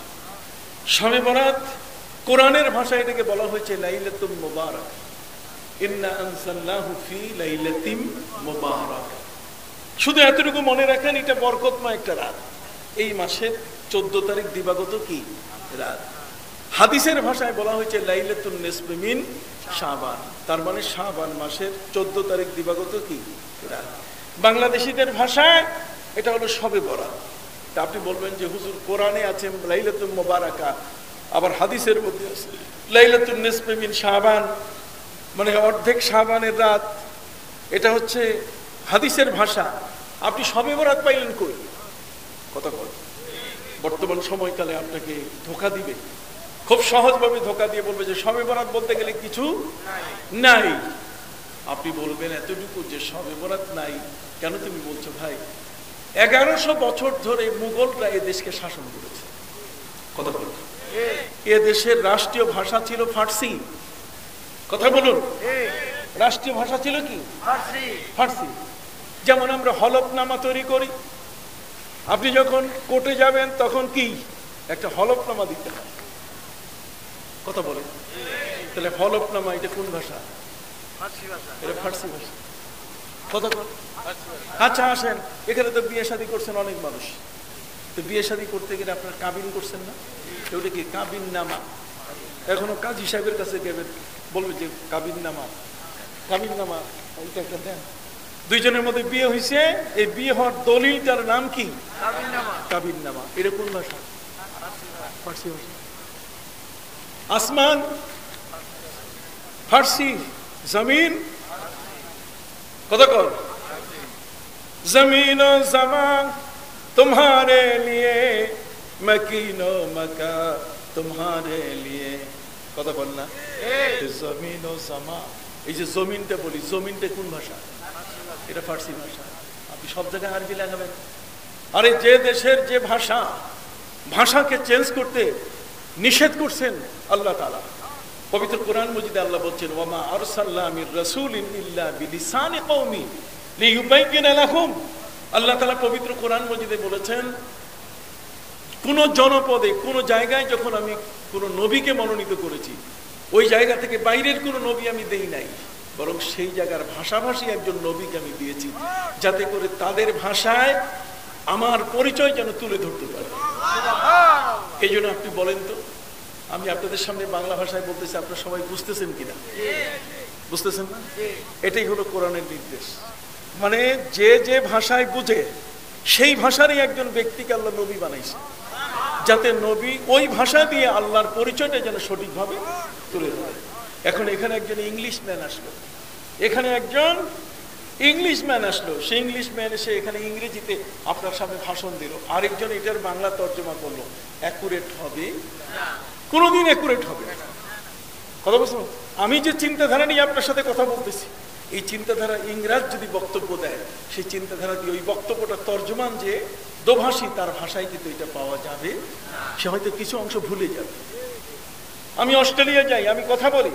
Speaker 1: শবে বরাত কোরআনের ভাষায় এটাকে বলা হয়েছে লাইলাতুল মুবারাক। ইন্না আনজালনাহু ফি লাইলাতিন মুবারাক। শুধু এতটুকু মনে রাখেন, এটা বরকতময় একটা রাত। এই মাসের 14 তারিখ দিবাগত কি রাত। হাদিসের ভাষায় বলা হয়েছে লাইলাতুন নিসফি মিন শাবান, তার মানে শাবান মাসের 14 তারিখ দিবাগত কি রাত। বাংলাদেশীদের ভাষায় এটা হলো শবে বরাত। তা আপনি বলবেন যে হুজুর কোরআনে আছে লাইলাতুল মুবারাকা, আবার হাদিসের মধ্যে আছে লাইলাতুন নিসফি মিন শাবান, মানে অর্ধেক শাবানের রাত। এটা হচ্ছে হাদিসের ভাষা। আপনি শবে বরাত পাইলেন কই? কথা বল। বর্তমান সময়কালে আপনাকে ধোঁকা দিবে, খুব সহজভাবে ধোঁকা দিয়ে বলবে যে শবে বরাত বলতে গেলে কিছু নাই। আপনি বলবেন এতটুকু যে শবে বরাত নাই কেন তুমি বলছো? ভাই 1100 বছর ধরে মুঘলরা এ দেশকে শাসন করেছে। কথা বল। এ দেশের রাষ্ট্রীয় ভাষা ছিল ফার্সি। কথা বলুন। রাষ্ট্রীয় ভাষা ছিল কি? ফার্সি। যেমন আমরা হলফনামা তৈরি করি, আপনি যখন কোর্টে যাবেন তখন কি একটা হলফনামা দিতে হয়, কথা বলেন। তাহলে হলফনামা এটা কোন ভাষা? এটা ফার্সি ভাষা। কথা বল। আচ্ছা আসেন, এখানে তো বিয়ে শাদী করছেন অনেক মানুষ, তো বিয়ে শাদী করতে গেলে আপনার কাবিন করছেন না, ওটা কি কাবিন নামা? এখনো কাজী সাহেবের কাছে গেবেন, বলবে যে কাবিন নামা, কাবিন নামা এটা একটা দেন। দুইজনের মধ্যে বিয়ে হয়েছে, এই বিয়ে হওয়ার দলিলটার নাম কি? কাবিন নামা। এটা কোন ভাষা? ফার্সি ভাষা। আসমান ফার্সি, জমিন কথা কর। জমিন ও জমান तुम्हारे लिए, मकीन ও मका तुम्हारे लिए, কথা বল না। জমিন ও জমা, এই যে জমিনটা বলি, জমিনটা কোন ভাষা? এটা ফার্সি ভাষা। আপনি সব জায়গায় আরবি লাগাবেন। আরে যে দেশের যে ভাষা, ভাষাকে চেঞ্জ করতে নিষেধ করছেন আল্লাহ তাআলা। পবিত্র কোরআন মজিদে আল্লাহ বলছেন, ওয়ামা আরসালনা মির রাসূলিন ইল্লা বিলিসানি কওমি লিইউবাইয়িনা লাহুম। আল্লাহ তাআলা পবিত্র কোরআন মজিদে বলেছেন, কোন জনপদে কোন জায়গায় যখন আমি কোন নবীকে মনোনীত করেছি, ওই জায়গা থেকে বাইরের কোন নবী আমি দেই নাই, বরং সেই জায়গার ভাষাভাষী একজন নবীকে আমি দিয়েছি, যাতে করে তাদের ভাষায় আমার পরিচয় যেন তুলে ধরতে পারে। এই জন্য আপনি বলেন তো, আমি আপনাদের সামনে বাংলা ভাষায় বলতেছি, আপনারা সবাই বুঝতেছেন কিনা? বুঝতেছেন না? এটাই হলো কোরআনের নির্দেশ। মানে যে যে ভাষায় বুঝে সেই ভাষারই একজন ব্যক্তিকে আল্লাহ নবী বানাইছে, যাতে নবী ওই ভাষা দিয়ে আল্লাহর পরিচয়টা যেন সঠিকভাবে তুলে ধরে। এখন এখানে একজন ইংলিশম্যান আসলো, এখানে একজন ইংলিশম্যান আসলো, সেই ইংলিশম্যান এসে এখানে ইংরেজিতে আপনার সামনে ভাষণ দিল, আরেকজন এটার বাংলা তর্জমা করলো, অ্যাকুরেট হবে? কোনোদিন অ্যাকুরেট হবে না। কথা বলছো? আমি যে চিন্তাধারা নিয়ে আপনার সাথে কথা বলতেছি, এই চিন্তাধারা ইংরেজ যদি বক্তব্য দেয়, সেই চিন্তাধারা দিয়ে ওই বক্তব্যটা তর্জমান যে দোভাষী, তার ভাষায় কিন্তু এটা পাওয়া যাবে, সে হয়তো কিছু অংশ ভুলে যাবে। আমি অস্ট্রেলিয়া যাই, আমি কথা বলি,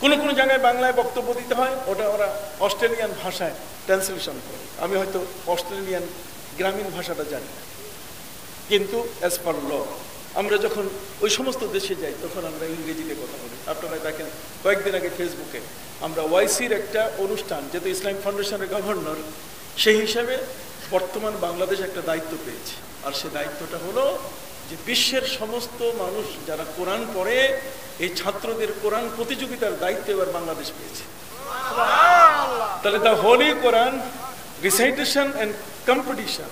Speaker 1: কোন কোন জায়গায় বাংলায় বক্তব্য দিতে হয়, ওটা ওরা অস্ট্রেলিয়ান ভাষায় ট্রান্সলেশন করে। আমি হয়তো অস্ট্রেলিয়ান গ্রামীণ ভাষাটা জানি না, কিন্তু অ্যাজ পার ল আমরা যখন ওই সমস্ত দেশে যাই তখন আমরা ইংরেজিতে কথা বলি। আপনারা দেখেন, কয়েকদিন আগে ফেসবুকে আমরা ওয়াইসির একটা অনুষ্ঠান, যেহেতু ইসলামিক ফাউন্ডেশনের গভর্নর, সেই হিসাবে বর্তমান বাংলাদেশ একটা দায়িত্ব পেয়েছে। আর সে দায়িত্বটা হলো যে বিশ্বের সমস্ত মানুষ যারা কোরআন পড়ে, এই ছাত্রদের কোরআন প্রতিযোগিতার দায়িত্ব এবার বাংলাদেশ পেয়েছে। তাহলে the Holi Quran recitation and competition,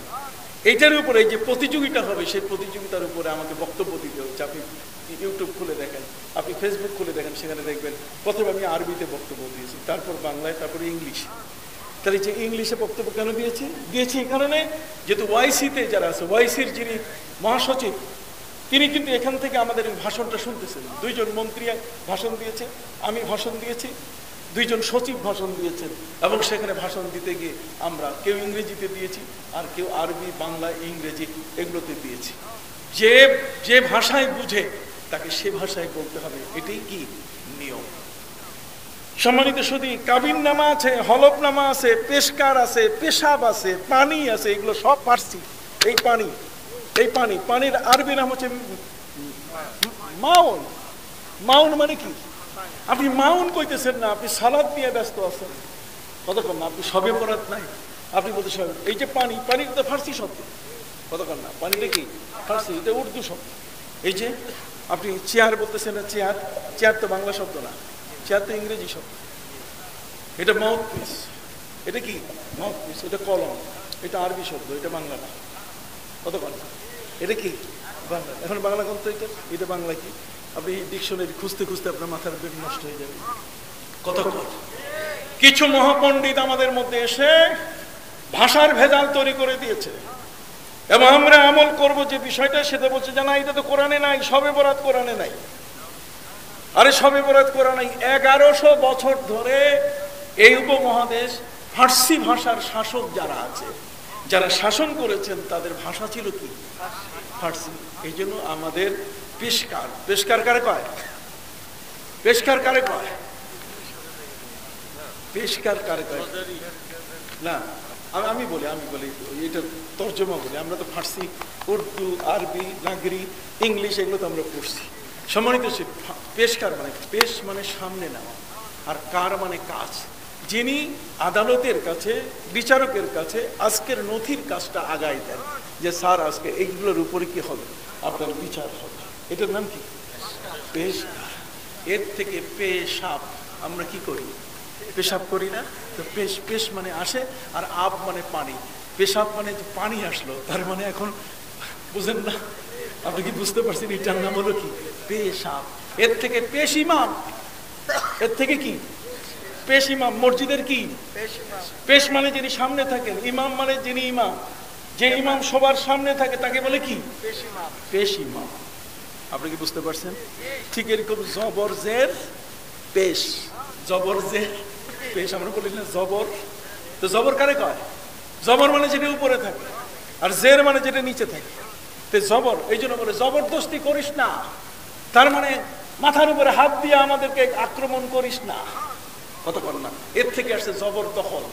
Speaker 1: এইটার উপরে এই যে প্রতিযোগিতা হবে, সেই প্রতিযোগিতার উপরে আমাকে বক্তব্য দিতে হচ্ছে। আপনি ইউটিউব খুলে দেখেন, আপনি ফেসবুক খুলে দেখেন, সেখানে দেখবেন প্রথমে আমি আরবিতে বক্তব্য দিয়েছি, তারপর বাংলায়, তারপরে ইংলিশে। তাহলে যে ইংলিশে বক্তব্য কেন দিয়েছি এই কারণে, যেহেতু ওয়াইসিতে যারা আছে, ওয়াইসির যিনি মহাসচিব, তিনি কিন্তু এখান থেকে আমাদের ভাষণটা শুনতেছেন। দুইজন মন্ত্রী ভাষণ দিয়েছে, আমি ভাষণ দিয়েছি, দুইজন সচিব ভাষণ দিয়েছেন, এবং সেখানে ভাষণ দিতে গিয়ে আমরা কেউ ইংরেজিতে দিয়েছি, আর কেউ আরবি, বাংলা, ইংরেজি এগুলোতে দিয়েছি। যে যে ভাষায় বুঝে তাকে সে ভাষায় বলতে হবে, এটাই কি নিয়ম। সম্মানিত শুধু কাবিন নামা আছে, হলফনামা আছে, পেশকার আছে, পেশাব আছে, পানি আছে, এগুলো সব ফার্সি। এই পানি, এই পানি, পানির আরবি নাম হচ্ছে মাউন। মাউন মানে কি? আপনি মাউন কইতেছেন না, আপনি সালাদ নিয়ে ব্যস্ত আছেন, কতক্ষণ না, আপনি সবে বরাত নাই, আপনি বলতে সবে। এই যে পানি, পানি তো ফার্সি শব্দ, কতক্ষণ না, পানিটা কি ফার্সি, এটা উর্দু শব্দ। এই যে আপনি চেয়ার বলতেছেন না, চেয়ার, চেয়ার তো বাংলা শব্দ না, চেয়ার তো ইংরেজি শব্দ। এটা মাউথ পিস, এটা কি মাউথ পিস, এটা কলম, এটা আরবি শব্দ, এটা বাংলা না, কতক্ষণ না, এটা কি বাংলা। এখন বাংলা গ্রন্থ এটা বাংলা কি, আপনি ডিকশনারি খুঁজতে খুঁজতে আপনার মাথার ব্রেন নষ্ট হয়ে যাবে। কতক্ষণ কিছু মহাপণ্ডিত আমাদের মধ্যে এসে ভাষার ভেজাল তৈরি করে দিয়েছে, এবং আমরা আমল করব যে বিষয়টা, সেটা বলছে যে না, এটা তো কোরআনে নাই, শবে বরাত কোরআনে নাই। আরে শবে বরাত কোরআনে নাই। 1100 বছর ধরে এই উপমহাদেশ ফার্সি ভাষার শাসক যারা আছে, যারা শাসন করেছেন, তাদের ভাষা ছিল কি ফার্সি। এই জন্য আমাদের পেশকার, পেশকার কারে কয়? পেশকার কারে কয়? পেশকার কার কয় না, আমি বলি এটা তর্জমা বলি। আমরা তো ফার্সি, উর্দু, আরবি, নাগরি, ইংলিশ এগুলো তো আমরা পড়ছি। সম্মানিত পেশকার মানে, পেশ মানে সামনে নেওয়া, আর কার মানে কাজ। যিনি আদালতের কাছে, বিচারকের কাছে আজকের নথির কাজটা আগায় দেন, যে স্যার আজকে এইগুলোর উপরে কি হবে, আপনার বিচার হবে, এটার নাম কি? পেশকার। এর থেকে পেশাব, আমরা কি করি? পেশাব করি না? তো পেশ মানে আসে, আর আব মানে পানি। পেশাব মানে পানি আসলো, তার মানে এখন বুঝেন না? আপনি কি বুঝতে পারছেন? এটার নাম হলো কি? পেশাব। এর থেকে পেশ ইমাম, এর থেকে কি? পেশ ইমাম। মসজিদের কি? পেশ মানে যিনি সামনে থাকেন, ইমাম মানে যিনি ইমাম, যে ইমাম সবার সামনে থাকে তাকে বলে কি? পেশ ইমাম। আপনি কি বুঝতে পারছেন? ঠিক এরকম জবর জের পেশ, জবর জের পেশ। আমরা বলি না জবর, তো জবর কারে কয়? জবর মানে যেটা উপরে থাকে, আর জের মানে যেটা নিচে থাকে। তো জবর, এই জন্য বলে জবরদস্তি করিস না, তার মানে মাথার উপরে হাত দিয়ে আমাদেরকে আক্রমণ করিস না, কতক্ষণ না। এর থেকে আসছে জবরদখল।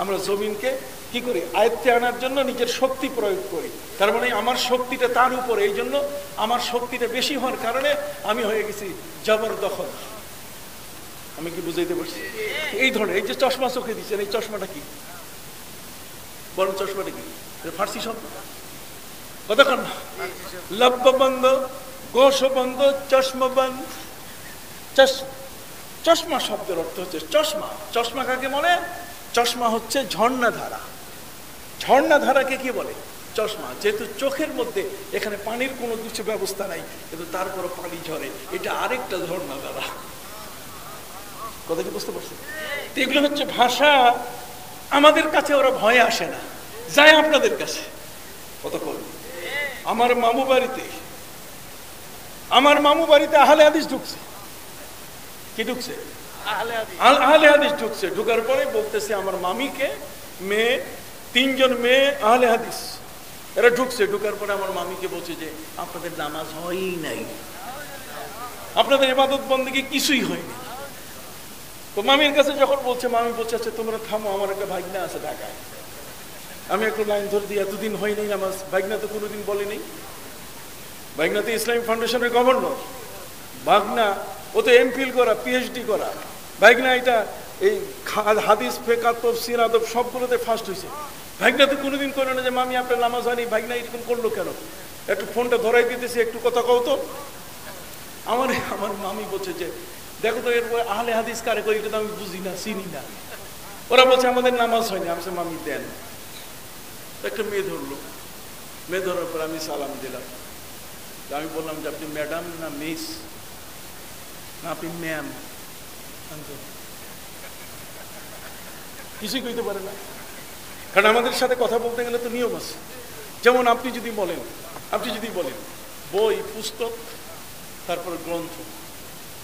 Speaker 1: আমরা জমিনকে কি করি? আয়ত্তে আনার জন্য নিজের শক্তি প্রয়োগ করি, তার মানে আমার শক্তিটা তার উপরে, এই জন্য আমার শক্তিটা বেশি হওয়ার কারণে আমি হয়ে গেছি জবরদখল। আমি কি বুঝাইতে পারছি? এই ধরনের, এই যে চশমা চোখে দিচ্ছেন, এই চশমাটা কি বলেন? চশমাটা কি? ফার্সি শব্দ, কতক্ষণ না। লব্ববন্ধ, গোশবন্ধ, চশমাবন্ধ। চশমা শব্দের অর্থ হচ্ছে চশমা। চশমা কাকে বলে? চশমা হচ্ছে ঝর্ণাধারা। ঝর্ণাধারাকে কি বলে? চশমা। যেহেতু চোখের মধ্যে এখানে পানির কোনো কিছু ব্যবস্থা নাই, কিন্তু তারপরও পানি ঝরে, এটা আরেকটা ঝর্ণাধারা। কথা কি বুঝতে পারছেন? এগুলো হচ্ছে ভাষা। আমাদের কাছে ওরা ভয়ে আসে না, যায় আপনাদের কাছে। কতক্ষণ। আমার মামু বাড়িতে আহলে হাদিস ঢুকছে। কি ঢুকছে? আহলে হাদিস ঢুকছে। ঢুকার পরে বলতেছে আমার মামিকে মেয়ে, 3 জন মেয়ে আহলে হাদিস, এরা ঢুকছে। ঢুকার পরে আমার মামিকে বলছে যে আপনাদের নামাজ হয়ই নাই, আপনাদের ইবাদত বন্দেগী কিছুই হয়নি। তো মামির কাছে যখন বলছে, মামি বলছে আচ্ছা তোমরা থামো, আমার একটা ভাগনা আছে ঢাকায়, আমি একটু লাইন ধরে দিই, এতদিন হয় নাই নামাজ। ভাগনা তো কোনোদিন বলেনি। ভাগনা তো ইসলামিক ফাউন্ডেশনের গভর্নর, ভাগনা ও তো এমফিল করা, পিএইচডি করা। ভাগনা এটা এই হাদিস, ফিকহ, তাফসীর, আদব সবগুলোতে ফার্স্ট হয়েছে। ভাগনা তো কোনোদিন করে না যে মামি আপনার নামাজ হয়নি। ভাগনা এরকম করলো কেন? একটু ফোনটা ধরাই দিতেছি, একটু কথা কও তো। আমার মামি বলছে যে দেখো তো এর আহলে হাদিস কারে করি, এটা তো আমি বুঝি না, চিনি না। ওরা বলছে আমাদের নামাজ হয়নি। আমি বলছি মামি দেন। একটা মেয়ে ধরলো, মেয়ে ধরার পর আমি সালাম দিলাম। আমি বললাম যে আপনি ম্যাডাম না মিস? না আপনি ম্যাম। কিছুই কইতে পারে না, কারণ আমাদের সাথে কথা বলতে গেলে তো নিয়ম আছে। যেমন আপনি যদি বলেন বই, পুস্তক, তারপর গ্রন্থ।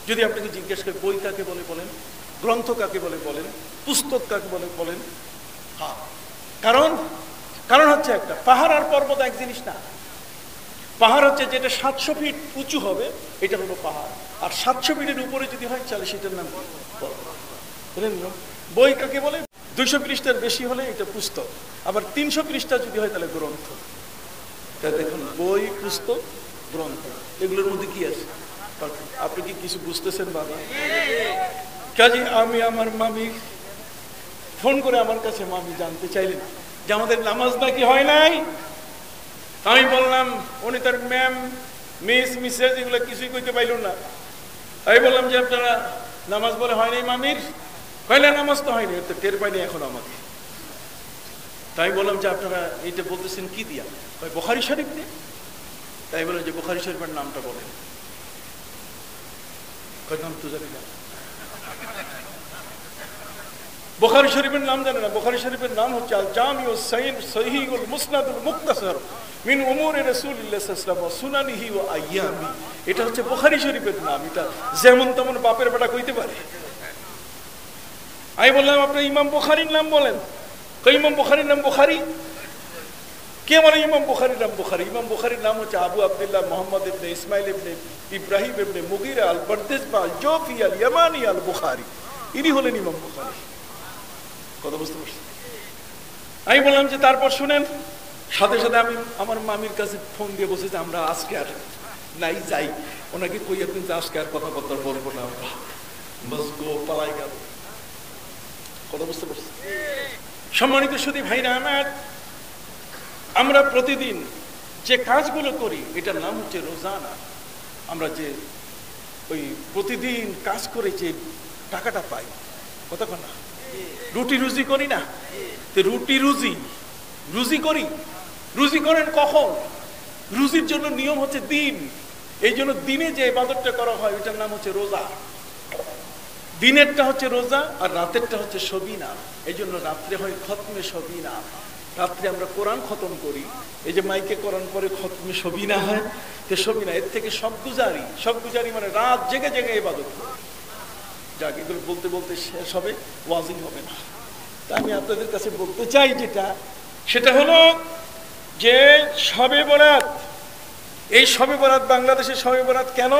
Speaker 1: যদি আপনাকে জিজ্ঞেস করে বই কাকে বলে বলেন, গ্রন্থ কাকে বলে বলেন, পুস্তক কাকে বলে বলেন। হ্যাঁ, কারণ হচ্ছে একটা পাহাড় আর পর্বত এক জিনিস না। পাহাড় হচ্ছে যেটা 700 ফিট উঁচু হবে, এটা হলো পাহাড়। আর 700 ফিটের উপরে যদি হয় তাহলে সেটার নাম পর্বত। বই কাকে বলে? 200 পৃষ্ঠার বেশি হলে এটা পুস্তক। আবার 300 পৃষ্ঠা যদি হয় তাহলে গ্রন্থ। দেখুন, বই, পুস্তক, গ্রন্থ, এগুলোর মধ্যে কি আছে? আপনি কি কিছু বুঝতেছেন বাবা? কাজে আমি আমার মামি ফোন করে আমার কাছে, মামি জানতে চাইলেন যে আমাদের নামাজ নাকি হয় নাই। আমি বললাম, উনি তার ম্যাম, মিস, মিসেস এগুলো কিছুই কইতে পাইল না। আমি বললাম যে আপনারা নামাজ বলে হয় নাই মামির? কইলে নামাজ তো হয়নি, তো টের পাইনি এখন আমাকে। তাই বললাম যে আপনারা এইটা বলতেছেন কি দিয়া? বুখারী শরীফ দিয়ে। তাই বললাম যে বুখারী শরীফের নামটা বলেন। নাম তো জানি না। বুখারী শরীফের নাম জানে না? বুখারী শরীফের নাম হচ্ছে আল জামিউ সহিহুল মুসনাদুল মুক্তাসার মিন উমুরি রাসূলিল্লাহ সাল্লাল্লাহু আলাইহি ওয়াসাল্লাম ওয়া সুনানিহি ওয়া আইয়ামি। এটা হচ্ছে বুখারী শরীফের নাম। এটা যেমন তেমন বাপের বেটা কইতে পারে? আমি বললাম আপনি ইমাম বুখারীর নাম বলেন। ইমাম বুখারীর নাম বুখারী? কে বলে ইমাম বুখারীর নাম বুখারী? ইমাম বুখারীর নাম হচ্ছে আবু আব্দুল্লাহ মুহাম্মদ ইবনে ইসমাইল ইবনে ইব্রাহিম ইবনে মুগীরা আল বারদিসবা আল জোফি আল ইয়ামানি আল বুখারী। ইনি হলেন ইমাম বুখারী। কথা বুঝতে পারছি? আমি বললাম যে তারপর শুনেন, সাথে সাথে আমি আমার মামির কাছে ফোন দিয়ে বসে যে আমরা আজকে আর নাই যাই, ওনাকে কইয়া কিন্তু আজকে আর কথাবার্তা বলবো না, আমরা বাস গো পালাই গেল। কথা বুঝতে পারছি? সম্মানিত সুধী ভাইরা আমার, আমরা প্রতিদিন যে কাজগুলো করি এটার নাম হচ্ছে রোজানা। আমরা যে ওই প্রতিদিন কাজ করে যে টাকাটা পাই, কতক্ষণ না রুটি রুজি করি না, তো রুটি রুজি করি, রুজি করেন কখন? রুজির জন্য নিয়ম হচ্ছে দিন। এই জন্য দিনে যে ইবাদতটা করা হয় এটার নাম হচ্ছে রোজা। দিনেরটা হচ্ছে রোজা আর রাতেরটা হচ্ছে সবিনা। এই জন্য রাত্রে হয় খতমে সবিনা, রাত্রে আমরা কোরআন খতম করি। এই যে মাইকে কোরআন পরে খতমে সবিনা হয়, তো সবিনা এর থেকে সবগুজারি মানে রাত জেগে জেগে ইবাদত করি। যাক, এগুলো বলতে বলতে শেষ হবে, ওয়াজিং হবে না। তা আমি আপনাদের কাছে বলতে চাই সেটা হলো যে শবে বরাত, এই শবে বরাত বাংলাদেশের শবে বরাত কেন?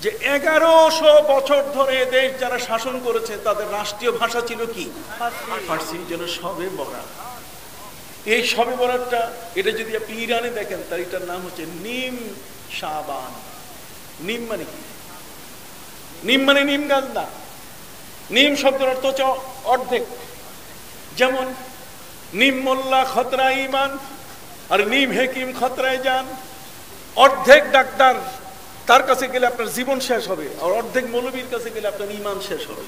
Speaker 1: যে 1100 বছর ধরে দেশ যারা শাসন করেছে তাদের রাষ্ট্রীয় ভাষা ছিল কি? ফার্সি। যেন শবে বরাত, এই শবে বরাতটা এটা যদি আপনি ইরানে দেখেন তার এটার নাম হচ্ছে নিম শাবান। নিম মানে কি? নিম মানে নিম গাছ না, নিম শব্দের অর্থ হচ্ছে অর্ধেক। যেমন নিম মোল্লা খতরা ইমান আর নিম হেকিম খতরায় যান। অর্ধেক ডাক্তার তার কাছে গেলে আপনার জীবন শেষ হবে, আর অর্ধেক মৌলবীর কাছে গেলে আপনার ইমান শেষ হবে।